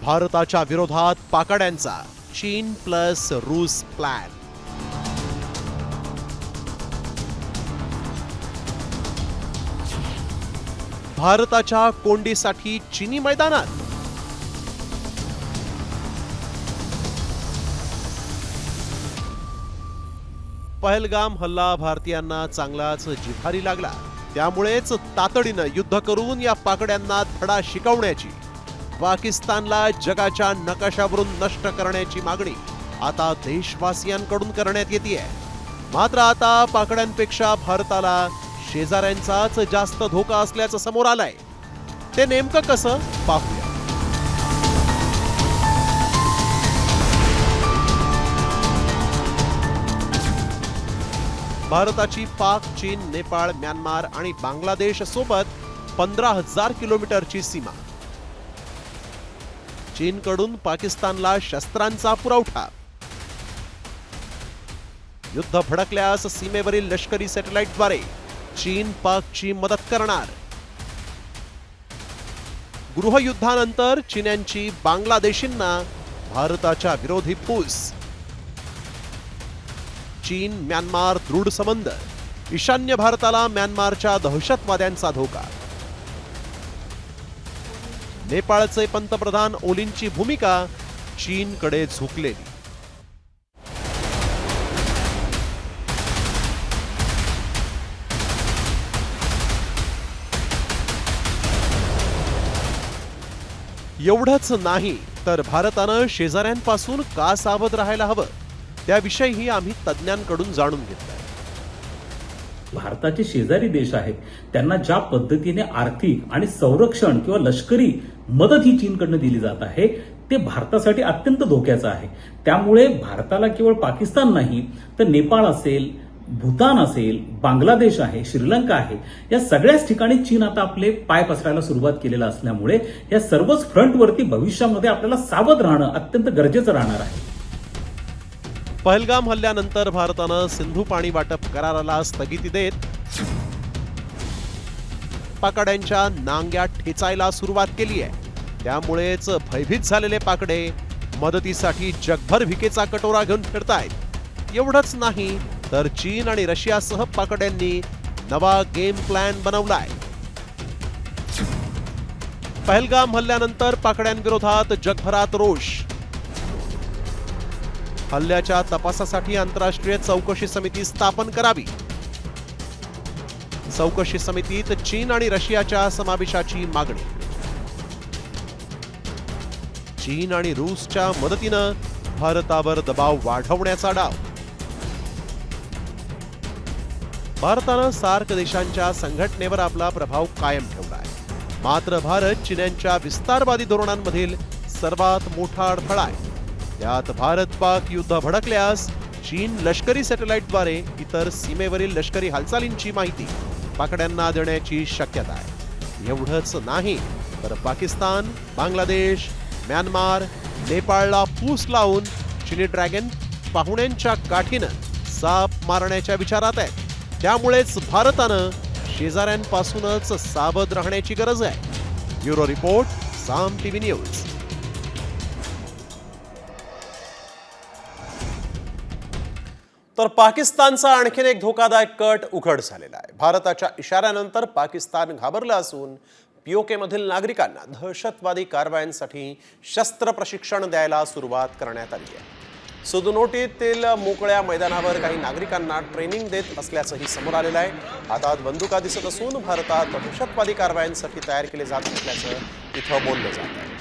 भारताच्या विरोधात पाकाड्यांचा चीन प्लस रूस प्लॅन. भारताच्या कोंडीसाठी चीनी मैदानात. पहलगाम हल्ला भारतीयांना चांगलाच जिव्हारी लागला. त्यामुळेच तातडीनं युद्ध करून या पाकड्यांना धडा शिकवण्याची, पाकिस्तानला जगाच्या नकाशावरून नष्ट करण्याची मागणी आता देशवासियांकडून करण्यात येते. मात्र आता पाकड्यांपेक्षा भारताला शेजाऱ्यांचाच जास्त धोका असल्याचं समोर आलंय. ते नेमकं कसं पाहूया. भारताची पाक, चीन, नेपाळ, म्यानमार आणि बांगलादेश सोबत 15,000 किलोमीटरची सीमा. चीनकडून पाकिस्तानला शस्त्रांचा पुरवठा. युद्ध भडकल्यास सीमेवरील लष्करी सॅटेलाइटद्वारे चीन पाकची मदत करणार. गृहयुद्धानंतर चीन्यांची बांगलादेशींना भारताच्या विरोधी फूस. चीन म्यानमार दृढ संबंध. ईशान्य भारताला म्यानमारच्या दहशतवाद्यांचा धोका. नेपाळचे पंतप्रधान ओलींची भूमिका चीनकडे झुकलेली. एवढंच नाही तर भारतानं शेजाऱ्यांपासून का सावध राहायला हवं त्याविषयीही आम्ही तज्ज्ञांकडून जाणून घेतलंय. भारताचे शेजारी देश आहेत त्यांना ज्या पद्धतीने आर्थिक आणि संरक्षण किंवा लष्करी मदत ही चीनकडनं दिली जात आहे ते भारतासाठी अत्यंत धोक्याचं आहे. त्यामुळे भारताला केवळ पाकिस्तान नाही तर नेपाळ असेल, भूतान असेल, बांगलादेश आहे, श्रीलंका आहे, या सगळ्याच ठिकाणी चीन आता आपले पाय पसरायला सुरुवात केलेला असल्यामुळे या सर्वच फ्रंटवरती भविष्यामध्ये आपल्याला सावध राहणं अत्यंत गरजेचं राहणार आहे. पहलगाम हल्ल्यानंतर भारतानं सिंधू पाणी वाटप कराराला स्थगिती देत पाकड्यांच्या नांग्या ठेचायला सुरुवात केली आहे. त्यामुळेच भयभीत झालेले पाकडे मदतीसाठी जगभर भिकेचा कटोरा घेऊन फिरतायत. एवढंच नाही तर चीन आणि रशियासह पाकड्यांनी नवा गेम प्लॅन बनवलाय. पहलगाम हल्ल्यानंतर पाकड्यांविरोधात जगभरात रोष. हल्ल्याच्या तपासासाठी आंतरराष्ट्रीय चौकशी समिती स्थापन करावी. चौकशी समितीत चीन आणि रशियाच्या समावेशाची मागणी. चीन आणि रूसच्या मदतीनं भारतावर दबाव वाढवण्याचा डाव. भारतानं सार्क देशांच्या संघटनेवर आपला प्रभाव कायम ठेवलाय. मात्र भारत चीनच्या विस्तारवादी धोरणांमधील सर्वात मोठा अडथळा आहे. त्यात भारत पाक युद्ध भडकल्यास चीन लष्करी सॅटेलाइटद्वारे इतर सीमेवरील लष्करी हालचालींची माहिती पाकड्यांना देण्याची शक्यता आहे. एवढंच नाही तर पाकिस्तान, बांगलादेश, म्यानमार, नेपाळला फूस लावून चिनी ड्रॅगन पाहुण्यांच्या काठीनं साप मारण्याच्या विचारात आहेत. त्यामुळेच भारतानं शेजाऱ्यांपासूनच सावध राहण्याची गरज आहे. ब्युरो रिपोर्ट, साम टीव्ही न्यूज. तर पाकिस्तानचा आणखीन एक धोकादायक कट उघड झालेला आहे. भारताच्या इशाऱ्यानंतर पाकिस्तान घाबरलं असून पीओकेमधील नागरिकांना दहशतवादी कारवायांसाठी शस्त्र प्रशिक्षण द्यायला सुरुवात करण्यात आली आहे. सुदनोटीतील मोकळ्या मैदानावर काही नागरिकांना ट्रेनिंग देत असल्याचंही समोर आलेलं आहे. हातात बंदुका दिसत असून भारतात दहशतवादी कारवायांसाठी तयार केले जात असल्याचं इथं बोललं जात आहे.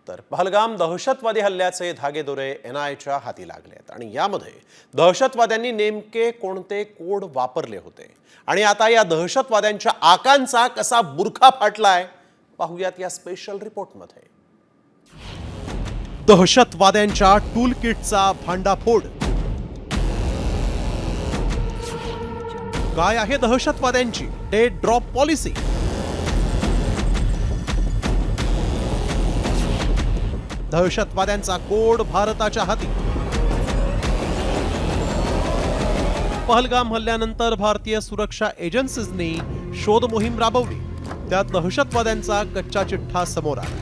तर पहलगाम दहशतवादी हल्ल्याचे धागेदोरे NIAच्या हाती लागलेत आणि यामध्ये दहशतवाद्यांनी नेमके कोणते कोड वापरले होते आणि आता या दहशतवाद्यांच्या आकांचा कसा बुरखा फाटलाय पाहूयात या स्पेशल रिपोर्टमध्ये. दहशतवाद्यांच्या टूल किटचा भांडाफोड. काय आहे दहशतवाद्यांची डेड ड्रॉप पॉलिसी? दहशतवाद्यांचा कोड भारताच्या हाती. पहलगाम हल्ल्यानंतर भारतीय सुरक्षा एजन्सीजनी शोध मोहीम राबवली. त्यात दहशतवाद्यांचा कच्चा चिठ्ठा समोर आला.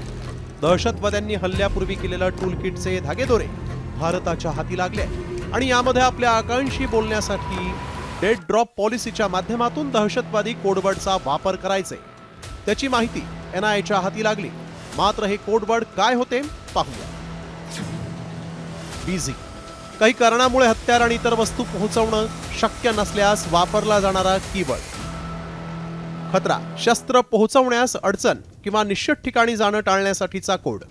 दहशतवाद्यांनी हल्ल्यापूर्वी केलेलं टूलकिटचे धागेदोरे भारताच्या हाती लागले आणि यामध्ये आपल्या आकांक्षी बोलण्यासाठी डेड ड्रॉप पॉलिसीच्या माध्यमातून दहशतवादी कोडवर्डचा वापर करायचे त्याची माहिती NIAच्या हाती लागली. मात्र हे कोडवर्ड काय होते पाहूया. बिझी. काही कारणामुळे हत्यार आणि इतर वस्तू पोहोचवणं शक्य नसल्यास वापरला जाणारा कीवर्ड. खतरा. शस्त्र पोहोचवण्यास अडचण किंवा निश्चित ठिकाणी जाणं टाळण्यासाठीचा कोड.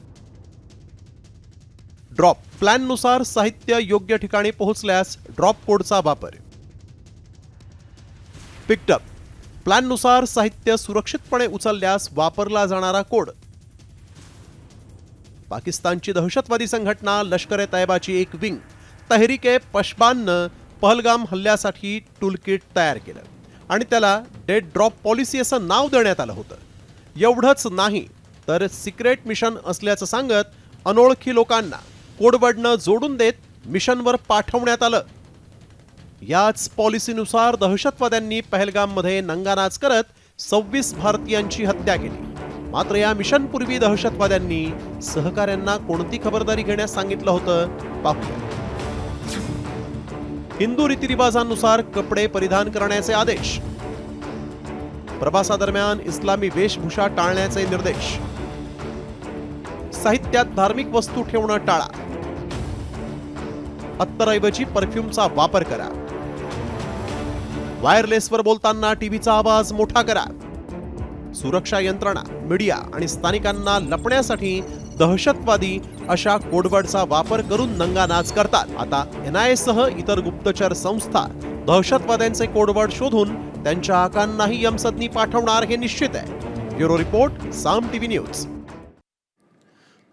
ड्रॉप. प्लॅननुसार साहित्य योग्य ठिकाणी पोहोचल्यास ड्रॉप कोडचा वापर. पिकअप. प्लॅननुसार साहित्य सुरक्षितपणे उचलल्यास वापरला जाणारा कोड. पाकिस्तानची दहशतवादी संघटना लष्कर-ए-तैयबाची एक विंग तहरीक-ए-पशबाननं पहलगाम हल्ल्यासाठी टूलकिट तयार केलं आणि त्याला डेड ड्रॉप पॉलिसी असं नाव देण्यात आलं होतं. एवढंच नाही तर सिक्रेट मिशन असल्याचं सांगत अनोळखी लोकांना कोडवर्डनं जोडून देत मिशनवर पाठवण्यात आलं. याच पॉलिसीनुसार दहशतवाद्यांनी पहलगाममध्ये नंगानाच करत 26 भारतीयांची हत्या केली. मात्र या मिशनपूर्वी दहशतवाद्यांनी सहकाऱ्यांना कोणती खबरदारी घेण्यास सांगितलं होतं पाहूया. हिंदू रीतिरिवाजांनुसार कपडे परिधान करण्याचे आदेश. प्रवासादरम्यान इस्लामी वेशभूषा टाळण्याचे निर्देश. साहित्यात धार्मिक वस्तू ठेवणं टाळा. अत्तरऐवजी परफ्यूमचा वापर करा. वायरलेसवर बोलताना टीव्हीचा आवाज मोठा करा. सुरक्षा यंत्रणा, मीडिया आणि स्थानिकांना लपण्यासाठी दहशतवादी अशा कोडवर्डचा वापर करून नंगानाच करतात. आता NIA सह इतर गुप्तचर संस्था दहशतवाद्यांचे कोडवर्ड शोधून त्यांच्या आकांनाही यमसदनी पाठवणार हे निश्चित आहे. ब्युरो रिपोर्ट, साम TV न्यूज.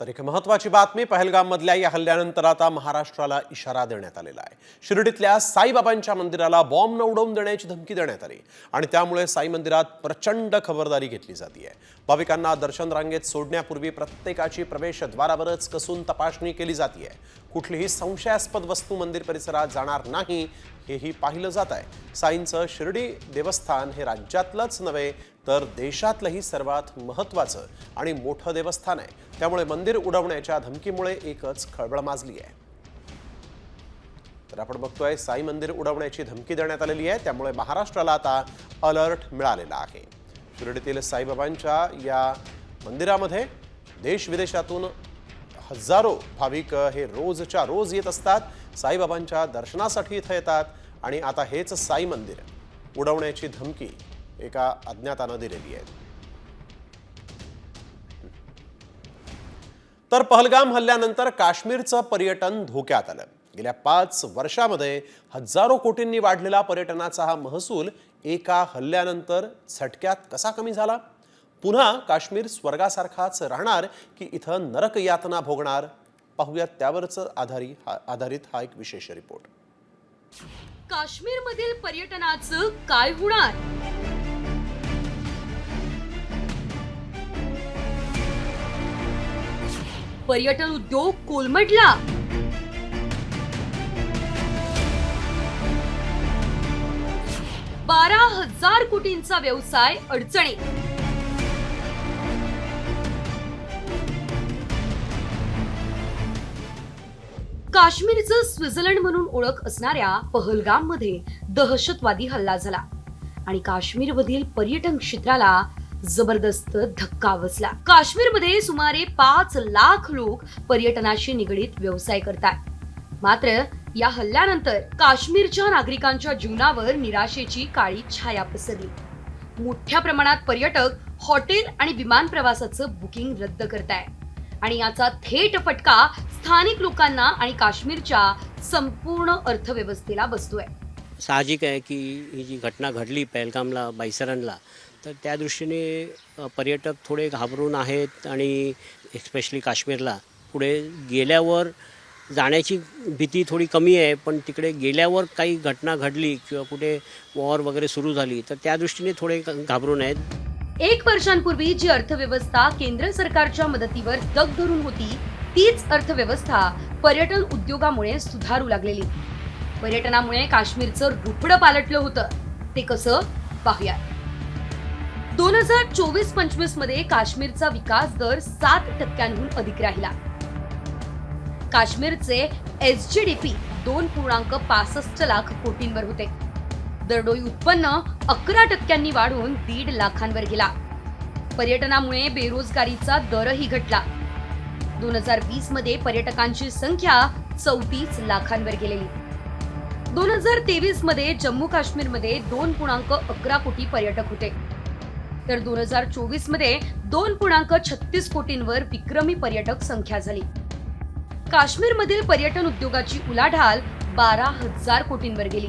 तर एक महत्वाची बातमी. पहलगाम मधल्या या हल्ल्यानंतर आता महाराष्ट्राला इशारा देण्यात आलेला आहे. शिर्डीतल्या साईबाबांच्या मंदिराला बॉम्ब न उडवून देण्याची धमकी देण्यात आली आणि त्यामुळे साई मंदिरात प्रचंड खबरदारी घेतली जाते. भाविकांना दर्शन रांगेत सोडण्यापूर्वी प्रत्येकाची प्रवेशद्वारावरच कसून तपासणी केली जाते. कुठलीही संशयास्पद वस्तू मंदिर परिसरात जाणार नाही हेही पाहिलं जात आहे. साईंचं शिर्डी देवस्थान हे राज्यातलंच नव्हे तर देशातलंही सर्वात महत्त्वाचं आणि मोठं देवस्थान आहे. त्यामुळे मंदिर उडवण्याच्या धमकीमुळे एकच खळबळ माजली आहे. तर आपण बघतोय साई मंदिर उडवण्याची धमकी देण्यात आलेली आहे. त्यामुळे महाराष्ट्राला आता अलर्ट मिळालेला आहे. शिर्डीतील साईबाबांच्या या मंदिरामध्ये देश विदेशातून हजारो भाविक हे रोजच्या रोज येत असतात. साईबाबांच्या दर्शनासाठी इथं येतात आणि आता हेच साई मंदिर उडवण्याची धमकी एका अज्ञातानं दिलेली आहे. तर पहलगाम हल्ल्यानंतर काश्मीरचं पर्यटन धोक्यात आलं. गेल्या 5 वर्षामध्ये हजारो कोटींनी वाढलेला पर्यटनाचा हा महसूल एका हल्ल्यानंतर झटक्यात कसा कमी झाला? पुन्हा काश्मीर स्वर्गासारखाच राहणार की इथं नरक यातना भोगणार? पाहूयात त्यावरच आधारित हा एक विशेष रिपोर्ट. काश्मीरमधील पर्यटनाचं काय होणार? पर्यटन उद्योग कोलमडला. $12,000 कोटींचा व्यवसाय अडचणीत. काश्मीरचं स्वित्झर्लंड म्हणून ओळख असणाऱ्या पहलगाममध्ये दहशतवादी हल्ला झाला आणि काश्मीरमधील पर्यटन क्षेत्राला जबरदस्त धक्का बसला. काश्मीरमध्ये सुमारे 5 लाख लोक पर्यटनाशी निगडीत व्यवसाय करतात. मात्र या हल्ल्यानंतर काश्मीरच्या नागरिकांच्या जीवनावर निराशेची काळी छाया पसरली. मोठ्या प्रमाणात पर्यटक हॉटेल आणि विमान प्रवासाचं बुकिंग रद्द करताय आणि याचा थेट फटका स्थानिक लोकांना आणि काश्मीरच्या संपूर्ण अर्थव्यवस्थेला बसतोय. साहजिक आहे की ही जी घटना घडली पहलगामला बाईसरणला, तर त्या दृष्टीने पर्यटक थोडे घाबरून आहेत आणि एस्पेशली काश्मीरला पुढे गेल्यावर जाण्याची भीती थोडी कमी आहे. पण तिकडे गेल्यावर काही घटना घडली किंवा कुठे वॉर वगैरे सुरू झाली तर त्या दृष्टीने थोडे घाबरून आहेत. 1 वर्षांपूर्वी जी अर्थव्यवस्था केंद्र सरकारच्या मदतीवर तग धरून होती, तीच अर्थव्यवस्था पर्यटन उद्योगामुळे सुधारू लागलेली. पर्यटनामुळे काश्मीरचं रुपडं पालटलं होतं. ते कसं पाहूया. 2024-25 मध्ये काश्मीरचा विकास दर 7% अधिक राहिला. काश्मीरचे SGDP 2.65 लाख कोटींवर होते. दरडोई उत्पन्न 11% वाढून 1.5 लाखांवर गेला. पर्यटनामुळे बेरोजगारीचा दरही घटला. 2020 मध्ये पर्यटकांची संख्या 34 लाखांवर गेलेली. 2023 मध्ये जम्मू काश्मीरमध्ये 2.11 कोटी पर्यटक होते, तर 2024 मध्ये 2.36 कोटींवर विक्रमी पर्यटक संख्या झाली. काश्मीरमधील पर्यटन उद्योगाची उलाढाल 12,000 कोटींवर गेली.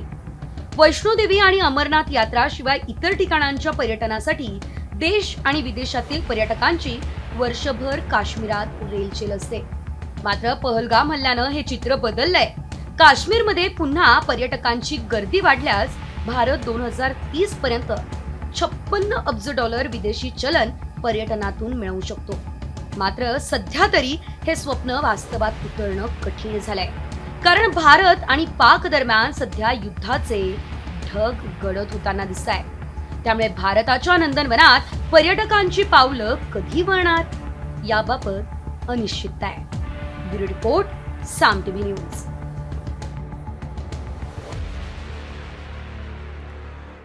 वैष्णोदेवी आणि अमरनाथ यात्रा शिवाय इतर ठिकाणांच्या पर्यटनासाठी देश आणि विदेशातील पर्यटकांची वर्षभर काश्मीरात रेलचेल असते. मात्र पहलगाम हल्ल्यानं हे चित्र बदललंय. काश्मीरमध्ये पुन्हा पर्यटकांची गर्दी वाढल्यास भारत 2030 पर्यंत $56 अब्ज विदेशी चलन पर्यटनातून मिळवू शकतो. मात्र सध्या तरी हे स्वप्न वास्तवात उतरणं कठीण झालंय, कारण भारत आणि पाक दरम्यान सध्या युद्धाचे ढग गडद होताना दिसत आहे. त्यामुळे भारताच्या नंदनवनात पर्यटकांची पावलं कधी वळणार याबाबत अनिश्चितता आहे. ब्युरो रिपोर्ट, साम टीव्ही न्यूज.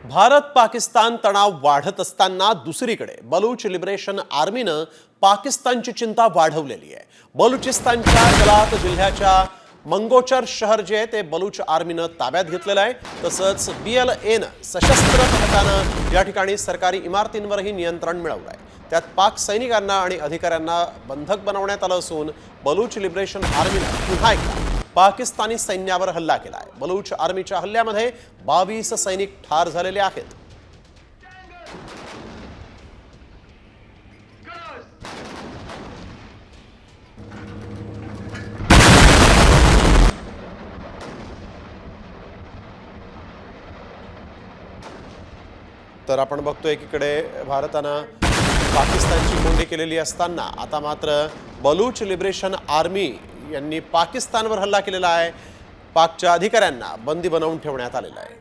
भारत पाकिस्तान तणाव वाढत असताना दुसरीकडे बलूच लिबरेशन आर्मीनं पाकिस्तानची चिंता वाढवलेली आहे. बलुचिस्तानच्या गलात जिल्ह्याच्या मंगोचर शहर जे ते बलूच आर्मीनं ताब्यात घेतलेलं आहे. तसंच BLAनं सशस्त्र पथकानं या ठिकाणी सरकारी इमारतींवरही नियंत्रण मिळवलं आहे. त्यात पाक सैनिकांना आणि अधिकाऱ्यांना बंधक बनवण्यात आलं असून बलूच लिबरेशन आर्मीनं पुन्हा एकदा पाकिस्तानी सैन्यावर हल्ला केला आहे. बलूच आर्मीच्या हल्ल्यामध्ये 22 सैनिक ठार झालेले आहेत. तर आपण बघतोय एकीकडे भारतानं पाकिस्तानची कोंडी केलेली असताना आता मात्र बलूच लिबरेशन आर्मी यांनी पाकिस्तानवर हल्ला केलेला आहे. पाकच्या अधिकाऱ्यांना बंदी बनवून ठेवण्यात आलेला आहे.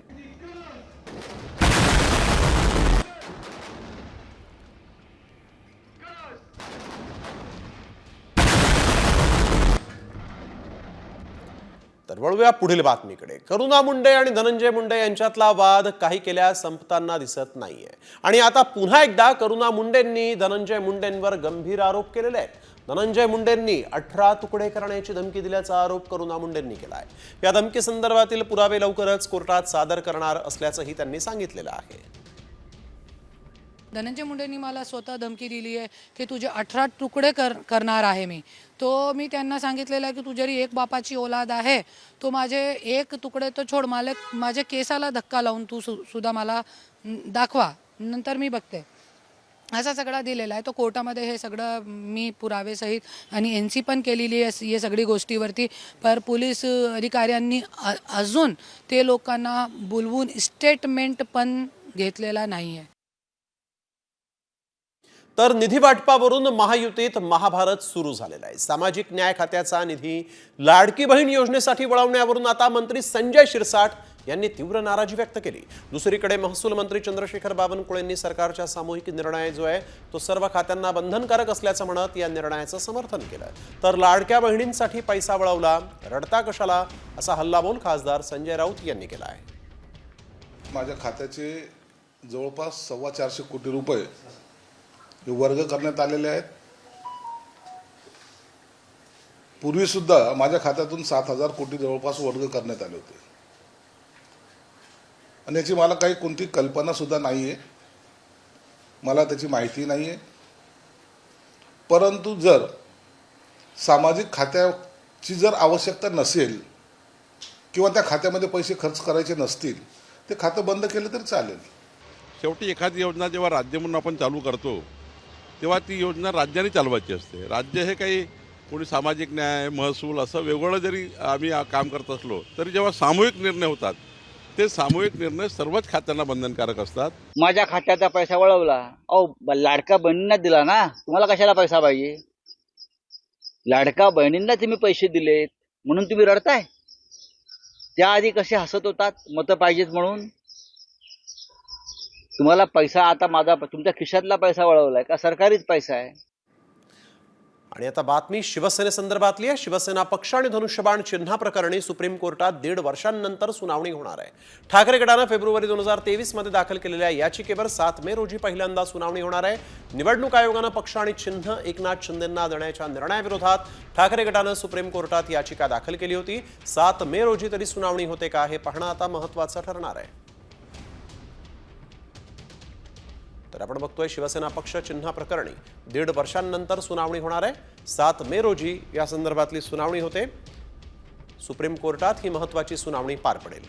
तर वळूया पुढील बातमीकडे. करुणा मुंडे आणि धनंजय मुंडे यांच्यातला वाद काही केल्या संपताना दिसत नाहीये आणि आता पुन्हा एकदा करुणा मुंडेंनी धनंजय मुंडेंवर गंभीर आरोप केलेले आहेत. धनंजय मुंडेंनी 18 तुकडे करण्याची धमकी दिल्याचा आरोप करुणा मुंडेंनी केला आहे. या धमकी संदर्भातील पुरावे लवकरच कोर्टात सादर करणार असल्याचंही त्यांनी सांगितलेलं आहे. धनंजय मुंडेंनी मला स्वतः धमकी दिली आहे की तुझे 18 तुकडे करणार आहे मी. तो मी त्यांना सांगितलेलं आहे की तू जरी एक बापाची औलाद आहे तो माझे एक तुकडे तो छोड, मला माझ्या केसाला धक्का लावून तू सुद्धा मला दाखवा, नंतर मी बघते. असा सगळा दिलेला आहे. तो कोर्टामध्ये हे सगळं मी पुरावे सहित आणि NC पण केलेली आहे या सगळी गोष्टीवरती. पर पोलीस अधिकाऱ्यांनी अजून ते लोकांना बोलवून स्टेटमेंट पण घेतलेला नाही आहे. तर निधी वाटपावरून महायुतीत महाभारत सुरू झालेला आहे. सामाजिक न्याय खात्याचा निधी लाडकी बहीण योजनेसाठी वळवण्यावरून आता मंत्री संजय शिरसाट यांनी तीव्र नाराजी व्यक्त केली. दुसरीकडे महसूल मंत्री चंद्रशेखर बावनकुळेंनी सरकारच्या सामूहिक निर्णय जो आहे तो सर्व खात्यांना बंधनकारक असल्याचं म्हणत या निर्णयाचं समर्थन केलं. तर लाडक्या बहिणींसाठी पैसा वळवला, रडता कशाला असा हल्लाबोल खासदार संजय राऊत यांनी केला आहे. माझ्या खात्याचे जवळपास 425 कोटी रुपये हे वर्ग करण्यात आलेले आहेत. पूर्वी सुद्धा माझ्या खात्यातून 7,000 कोटी जवळपास वर्ग करण्यात आले होते आणि याची मला काही कोणती कल्पना सुद्धा नाही आहे, मला त्याची माहिती नाही आहे. परंतु जर सामाजिक खात्याची जर आवश्यकता नसेल किंवा त्या खात्यामध्ये पैसे खर्च करायचे नसतील ते खातं बंद केलं तरी चालेल. शेवटी एखादी योजना जेव्हा राज्य म्हणून आपण चालू करतो तेव्हा ती योजना राज्याने चालवायची असते. राज्य हे काही कोणी सामाजिक न्याय, महसूल असं वेगवेगळं जरी आम्ही काम करत असलो तरी जेव्हा सामूहिक निर्णय होतात ते सामूहिक निर्णय सर्वच खात्यांना बंधनकारक असतात. माझ्या खात्याचा पैसा वळवला, अहो लाडका बहिणींना दिला ना, तुम्हाला कशाला पैसा पाहिजे? लाडका बहिणींना तुम्ही पैसे दिलेत म्हणून तुम्ही रडताय. त्याआधी कसे हसत होतात मतं पाहिजेत म्हणून. तुम्हाला पैसा आता माझा तुमच्या खिशातला पैसा वळवलाय का सरकारीच पैसा आहे? आणि आता बातमी शिवसेनेसंदर्भातली आहे. शिवसेना पक्ष आणि धनुष्यबाण चिन्हा प्रकरणी सुप्रीम कोर्टात 1.5 वर्षांनंतर सुनावणी होणार आहे. ठाकरे गटानं फेब्रुवारी 2023 मध्ये दाखल केलेल्या याचिकेवर 7 मे रोजी पहिल्यांदा सुनावणी होणार आहे. निवडणूक आयोगानं पक्ष आणि चिन्ह एकनाथ शिंदेंना देण्याच्या निर्णयाविरोधात ठाकरे गटानं सुप्रीम कोर्टात याचिका दाखल केली होती. 7 मे रोजी तरी सुनावणी होते का हे पाहणं आता महत्त्वाचं ठरणार आहे. तर आपण बघतोय शिवसेना पक्ष चिन्हा प्रकरणी 1.5 वर्षांनंतर सुनावणी होणार आहे. 7 मे रोजी या संदर्भातली सुनावणी होते. सुप्रीम कोर्टात ही महत्त्वाची सुनावणी पार पडेल.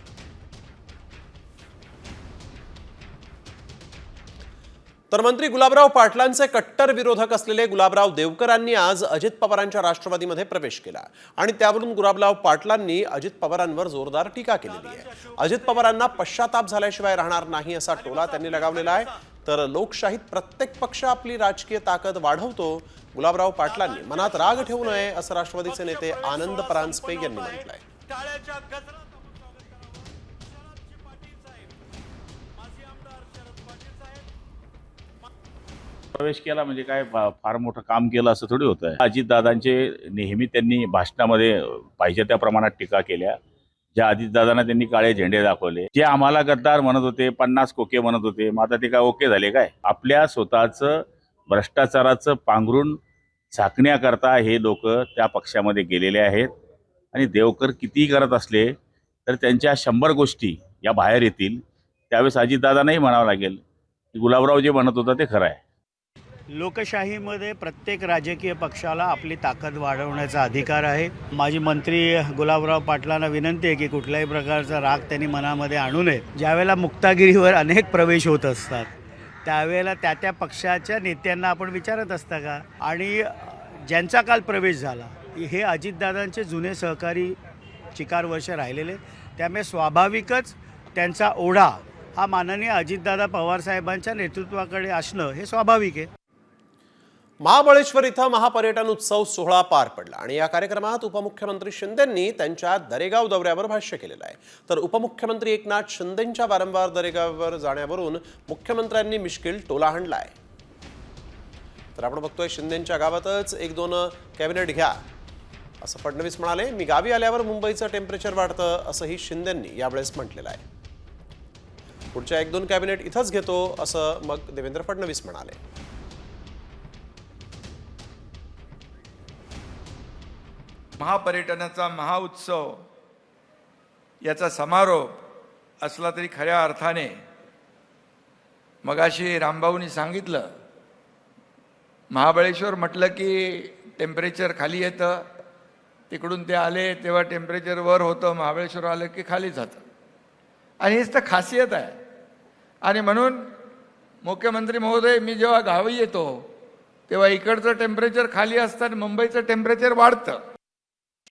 तर मंत्री गुलाबराव पाटलांचे कट्टर विरोधक असलेले गुलाबराव देवकरांनी आज अजित पवारांच्या राष्ट्रवादीमध्ये प्रवेश केला आणि त्यावरून गुलाबराव पाटलांनी अजित पवारांवर जोरदार टीका केलेली आहे. अजित पवारांना पश्चाताप झाल्याशिवाय राहणार नाही असा टोला त्यांनी लगावलेला आहे. तर लोकशाहीत प्रत्येक पक्ष आपली राजकीय ताकद वाढवतो. गुलाबराव पाटलांनी मनात राग ठेवू नये असं राष्ट्रवादीचे नेते आनंद परांजपे यांनी म्हटलंय. प्रवेश केला म्हणजे काय फार मोठं काम केलं असं थोडी होतं. अजितदादांचे नेहमी त्यांनी भाषणामध्ये पाहिजे त्या प्रमाणात टीका केल्या. ज्या अजितदादांना त्यांनी काळे झेंडे दाखवले, जे आम्हाला गद्दार म्हणत होते, 50 कोके म्हणत होते, मग आता ते काय ओके झाले काय? आपल्या स्वतःचं भ्रष्टाचाराचं पांघरून झाकण्याकरता हे लोक त्या पक्षामध्ये गेलेले आहेत. आणि देवकर कितीही करत असले तर त्यांच्या 100 गोष्टी या बाहेर येतील. त्यावेळेस अजितदादांनाही म्हणावं लागेल की गुलाबराव जे म्हणत होता ते खरं आहे. लोकशाहीमध्ये प्रत्येक राजकीय पक्षाला आपली ताकद वाढवण्याचा अधिकार आहे. माजी मंत्री गुलाबराव पाटलांना विनंती आहे की कुठल्याही प्रकारचा राग त्यांनी मनामध्ये आणू नये. ज्यावेळेला मुक्तागिरीवर अनेक प्रवेश होत असतात त्यावेळेला त्या पक्षाच्या नेत्यांना आपण विचारत असता का? आणि ज्यांचा काल प्रवेश झाला हे अजितदादांचे जुने सहकारी चिकार वर्ष राहिलेले, त्यामुळे स्वाभाविकच त्यांचा ओढा हा माननीय अजितदादा पवारसाहेबांच्या नेतृत्वाकडे असणं हे स्वाभाविक आहे. महाबळेश्वर इथं महापर्यटन उत्सव सोहळा पार पडला आणि या कार्यक्रमात उपमुख्यमंत्री शिंदेंनी त्यांच्या दरेगाव दौऱ्यावर भाष्य केलेलं आहे. तर उपमुख्यमंत्री एकनाथ शिंदेंच्या वारंवार दरेगाववर जाण्यावरून मुख्यमंत्र्यांनी मिश्किल टोला हाणलाय. तर आपण बघतोय शिंदेंच्या गावातच 1-2 कॅबिनेट घ्या असं फडणवीस म्हणाले. मी गावी आल्यावर मुंबईचं टेम्परेचर वाढतं असंही शिंदेंनी यावेळेस म्हटलेलं आहे. पुढच्या 1-2 कॅबिनेट इथंच घेतो असं मग देवेंद्र फडणवीस म्हणाले. महापर्यटनाचा महाउत्सव याचा समारोप असला तरी खऱ्या अर्थाने मगाशी रामभाऊनी सांगितलं, महाबळेश्वर म्हटलं की टेम्परेचर खाली येतं, तिकडून ते आले तेव्हा टेम्परेचर वर होतं, महाबळेश्वर आलं की खाली जातं. आणि हेच तर खासियत आहे. आणि म्हणून मुख्यमंत्री महोदय, मी जेव्हा गावी येतो तेव्हा इकडचं टेम्परेचर खाली असतं आणि मुंबईचं टेम्परेचर वाढतं.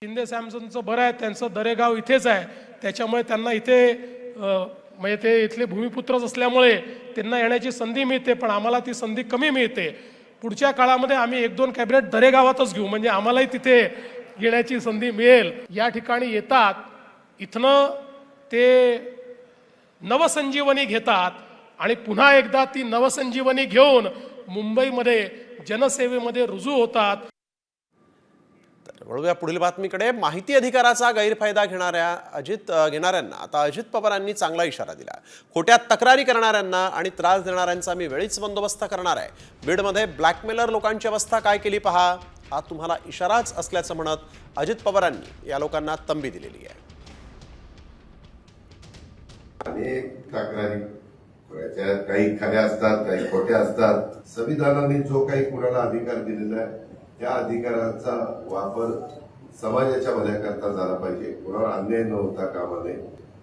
शिंदे सॅमसनचं बरं आहे, त्यांचं दरेगाव इथेच आहे, त्याच्यामुळे त्यांना इथे म्हणजे ते इथले भूमिपुत्रच असल्यामुळे त्यांना येण्याची संधी मिळते, पण आम्हाला ती संधी कमी मिळते. पुढच्या काळामध्ये आम्ही 1-2 कॅबिनेट दरेगावातच घेऊ, म्हणजे आम्हालाही तिथे येण्याची संधी मिळेल. या ठिकाणी येतात, इथनं ते नवसंजीवनी घेतात आणि पुन्हा एकदा ती नवसंजीवनी घेऊन मुंबईमध्ये जनसेवेमध्ये रुजू होतात. तर वळूया पुढील बातमीकडे. माहिती अधिकाराचा गैरफायदा घेणाऱ्यांना आता अजित पवारांनी चांगला इशारा दिला. खोट्या तक्रारी करणाऱ्यांना आणि त्रास देणाऱ्यांचा मी वेळीच बंदोबस्त करणार आहे. बीडमध्ये ब्लॅकमेलर लोकांची अवस्था काय केली पहा, हा तुम्हाला इशाराच असल्याचं म्हणत अजित पवारांनी या लोकांना तंबी दिलेली आहे. अनेक तक्रारी त्याच्यात काही खऱ्या असतात, काही खोट्या असतात. संविधानाने जो काही कुणाला अधिकार दिलेला आहे त्या अधिकाराचा वापर समाजाच्या भल्याकरता झाला पाहिजे. कुणाला अन्याय न होता कामा नये.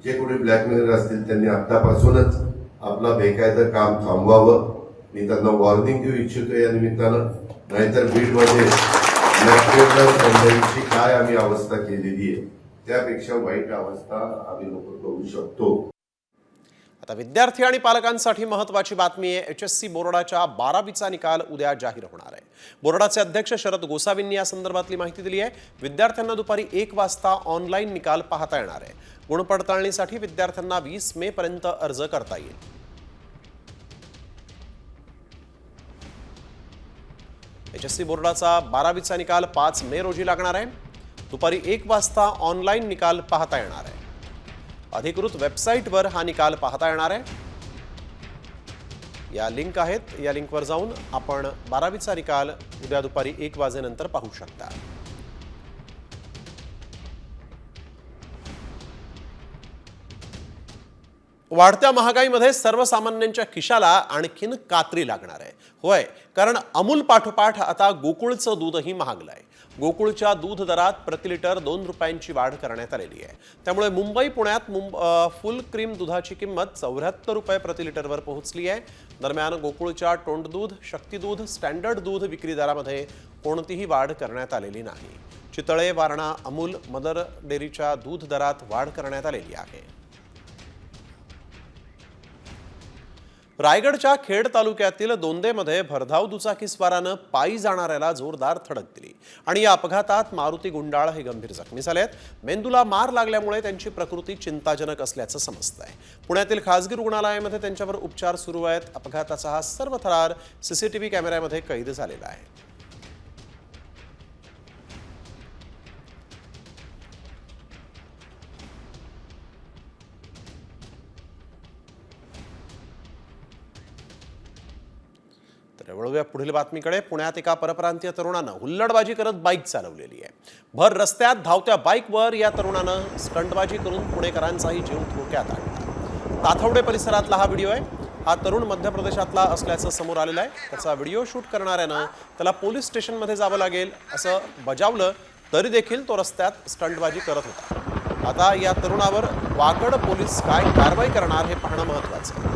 जे कोणी ब्लॅकमेलर असतील त्यांनी आतापासूनच आपला बेकायदा काम थांबवावं. मी त्यांना वॉर्निंग देऊ इच्छितो या निमित्तानं. नाहीतर बीडमध्ये ब्लॅकमेलर मंडळींची काय आम्ही अवस्था केलेली आहे त्यापेक्षा वाईट अवस्था आम्ही लोक करू शकतो. आता विद्यार्थी आणि पालकांसाठी महत्त्वाची बातमी आहे. HSC बोर्डाच्या 12वीचा निकाल उद्या जाहीर होणार आहे. बोर्डाचे अध्यक्ष शरद गोसावींनी या संदर्भातली माहिती दिली आहे. विद्यार्थ्यांना दुपारी 1 वाजता ऑनलाईन निकाल पाहता येणार आहे. गुणपडताळणीसाठी विद्यार्थ्यांना 20 मे पर्यंत अर्ज करता येईल. HSC बोर्डाचा 12वीचा निकाल 5 मे रोजी लागणार आहे. दुपारी 1 वाजता ऑनलाईन निकाल पाहता येणार आहे. अधिकृत वेबसाईटवर हा निकाल पाहता येणार आहे. या लिंक आहेत, या लिंकवर जाऊन आपण 12वीचा निकाल उद्या दुपारी 1 वाजेनंतर पाहू शकता. वाढत्या महागाईमध्ये सर्वसामान्यांच्या खिशाला आणखीन कात्री लागणार आहे. होय, कारण अमूल पाठोपाठ आता गोकुळचं दूधही महागलंय. गोकुळच्या दूध दरात प्रति लिटर 2 रुपयांची वाढ करण्यात आलेली आहे. त्यामुळे मुंबई पुण्यात फुल क्रीम दुधाची किंमत 74 रुपये प्रति लिटरवर पोहोचली आहे. दरम्यान गोकुळच्या तोंड दूध, शक्ती दूध, स्टँडर्ड दूध विक्री दरामध्ये कोणतीही वाढ करण्यात आलेली नाही. चितळे, वारणा, अमूल, मदर डेअरीच्या दूध दरात वाढ करण्यात आलेली आहे. रायगडच्या खेड तालुक्यातील दोंदेमध्ये भरधाव दुचाकीस्वारानं पायी जाणाऱ्याला जोरदार धडक दिली आणि या अपघातात मारुती गुंडाळ हे गंभीर जखमी झालेत. मेंदूला मार लागल्यामुळे त्यांची प्रकृती चिंताजनक असल्याचं समजतंय. पुण्यातील खासगी रुग्णालयामध्ये त्यांच्यावर उपचार सुरू आहेत. अपघाताचा हा सर्व थरार CCTV कॅमेऱ्यामध्ये कैद झालेला आहे. वळूया पुढील बातमीकडे. पुण्यात एका परप्रांतीय तरुणानं हुल्लडबाजी करत बाईक चालवलेली आहे. भर रस्त्यात धावत्या बाईकवर या तरुणानं स्टंटबाजी करून पुणेकरांचाही जीव धोक्यात आणला. ताथवडे परिसरातला हा व्हिडिओ आहे. हा तरुण मध्य प्रदेशातला असल्याचं समोर आलेलं आहे. त्याचा व्हिडिओ शूट करणाऱ्यानं त्याला पोलीस स्टेशनमध्ये जावं लागेल असं बजावलं तरी देखील तो रस्त्यात स्टंटबाजी करत होता. आता या तरुणावर वाकड पोलीस काय कारवाई करणार हे पाहणं महत्त्वाचं आहे.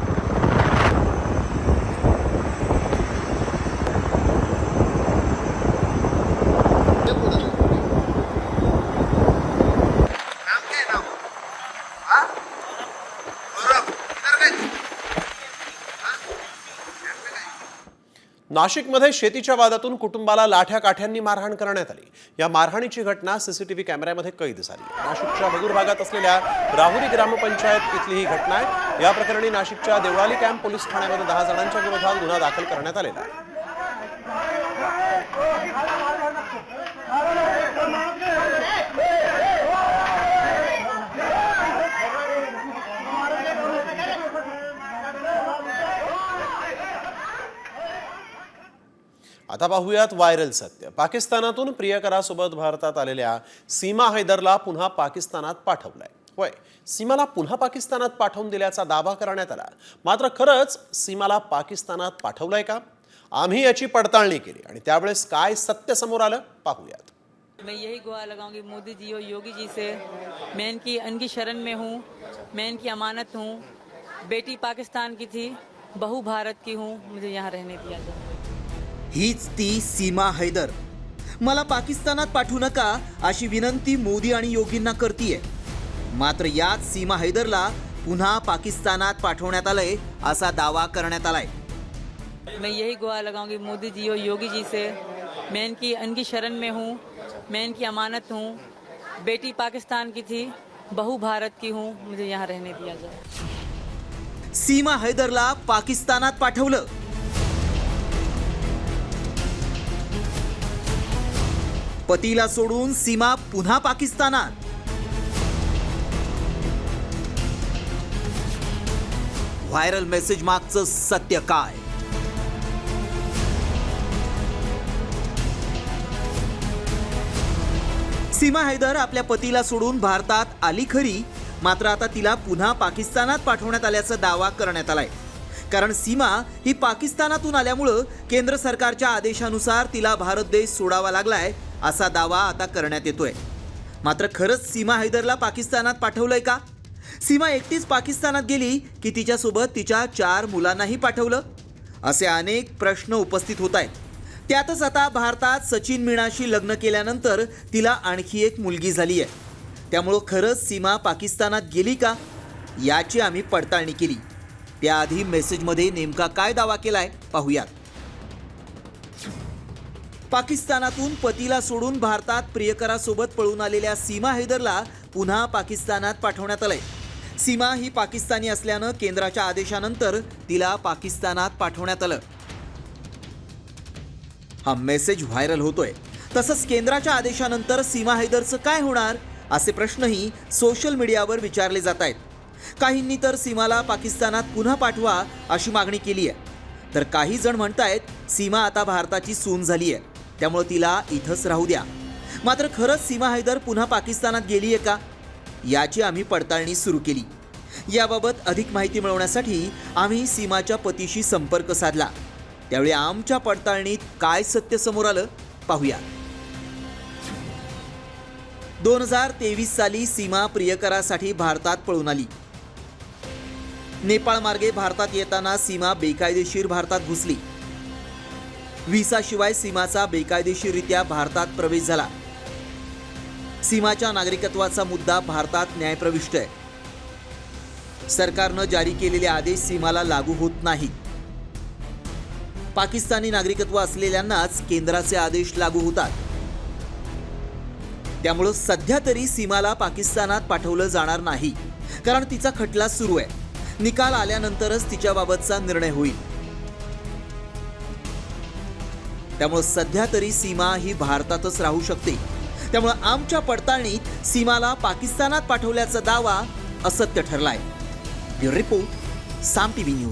नाशिकमध्ये शेतीच्या वादातून कुटुंबाला लाठ्या काठ्यांनी मारहाण करण्यात आली. या मारहाणीची घटना CCTV कॅमेऱ्यामध्ये कैद झाली. नाशिकच्या मधुर भागात असलेल्या राहुरी ग्रामपंचायत इथली ही घटना आहे. या प्रकरणी नाशिकच्या देवळाली कॅम्प पोलीस ठाण्यामध्ये 10 जणांच्या विरोधात गुन्हा दाखल करण्यात आलेला आहे. आता पाहूयात व्हायरल सत्य. पाकिस्तानातून प्रियकरासोबत भारतात आलेल्या सीमा हैदरला पुन्हा पाकिस्तानात पाठवलंय. होय, सीमाला पुन्हा पाकिस्तानात पाठवून दिल्याचा दावा करण्यात आला. मात्र खरंच सीमाला पाकिस्तानात पाठवलंय का? आम्ही याची पडताळणी केली आणि त्यावेळेस काय सत्य समोर आलं पाहूयात. मैं यही गुहार लगाऊंगी मोदी जी और योगी जी से, मैं इनकी शरण में हूँ, मैं इनकी अमानत हूँ. बेटी पाकिस्तान की थी, बहू भारत की हूँ, मुझे यहाँ रहने दिया जाए. हीच ती सीमा हैदर. मला पाकिस्तानात पाठवू नका अशी विनंती मोदी आणि योगींना करतीये. मात्र याच सीमा हैदरला पुन्हा पाकिस्तानात पाठवण्यात आलंय असा दावा करण्यात आलाय. मैं यही गुहार लगाऊंगी मोदी जी और योगी जी से, मैं इनकी शरण में हूँ, मैं इनकी अमानत हूँ. बेटी पाकिस्तान की थी, बहु भारत की हूँ, मुझे यहाँ रहने दिया जाए। सीमा हैदरला पाकिस्तानात पाठवलं. पतीला सोडून सीमा पुन्हा पाकिस्तानात. व्हायरल मेसेज मागचं सत्य काय? सीमा हैदर आपल्या पतीला सोडून भारतात आली खरी, मात्र आता तिला पुन्हा पाकिस्तानात पाठवण्यात आल्याचा दावा करण्यात आलाय. कारण सीमा ही पाकिस्तानातून आल्यामुळं केंद्र सरकारच्या आदेशानुसार तिला भारत देश सोडावा लागलाय असा दावा आता करण्यात येतोय. मात्र खरंच सीमा हैदरला पाकिस्तानात पाठवलंय का? सीमा एकटीच पाकिस्तानात गेली की तिच्यासोबत तिच्या 4 मुलांनाही पाठवलं? असे अनेक प्रश्न उपस्थित होत आहेत. त्यातच आता भारतात सचिन मीनाशी लग्न केल्यानंतर तिला आणखी एक मुलगी झाली आहे. त्यामुळं खरंच सीमा पाकिस्तानात गेली का याची आम्ही पडताळणी केली. त्याआधी मेसेजमध्ये नेमका काय दावा केलाय पाहूयात. पाकिस्तानातून पतीला सोडून भारतात प्रियकरासोबत पळून आलेल्या सीमा हैदरला पुन्हा पाकिस्तानात पाठवण्यात आलंय. सीमा ही पाकिस्तानी असल्यानं केंद्राच्या आदेशानंतर तिला पाकिस्तानात पाठवण्यात आलं. हा मेसेज व्हायरल होतोय. तसंच केंद्राच्या आदेशानंतर सीमा हैदरचं काय होणार असे प्रश्नही सोशल मीडियावर विचारले जात आहेत. काहींनी तर सीमाला पाकिस्तानात पुन्हा पाठवा अशी मागणी केली आहे. तर काही जण म्हणतायत सीमा आता भारताची सून झाली आहे, त्यामुळे तिला इथंच राहू द्या. मात्र खरंच सीमा हैदर पुन्हा पाकिस्तानात गेली आहे का याची आम्ही पडताळणी सुरू केली. याबाबत अधिक माहिती मिळवण्यासाठी आम्ही सीमाच्या पतीशी संपर्क साधला. त्यावेळी आमच्या पडताळणीत काय सत्य समोर आलं पाहूया. 2023 साली सीमा प्रियकरासाठी भारतात पळून आली. नेपाळ मार्गे भारतात येताना सीमा बेकायदेशीर भारतात घुसली. व्हिसाशिवाय सीमाचा बेकायदेशीररित्या भारतात प्रवेश झाला. सीमाच्या नागरिकत्वाचा मुद्दा भारतात न्यायप्रविष्ट आहे. सरकारनं जारी केलेले आदेश सीमाला लागू होत नाहीत. पाकिस्तानी नागरिकत्व असलेल्यांनाच केंद्राचे आदेश लागू होतात. त्यामुळं सध्या तरी सीमाला पाकिस्तानात पाठवलं जाणार नाही, कारण तिचा खटला सुरू आहे. निकाल आल्यानंतरच तिच्याबाबतचा निर्णय होईल. त्यामुळे सध्या तरी सीमा ही भारतातच राहू शकते. त्यामुळे आमच्या पडताळणीत सीमाला पाकिस्तानात पाठवल्याचा दावा असत्य ठरलाय. ब्युरो रिपोर्ट, साम टीव्ही न्यूज.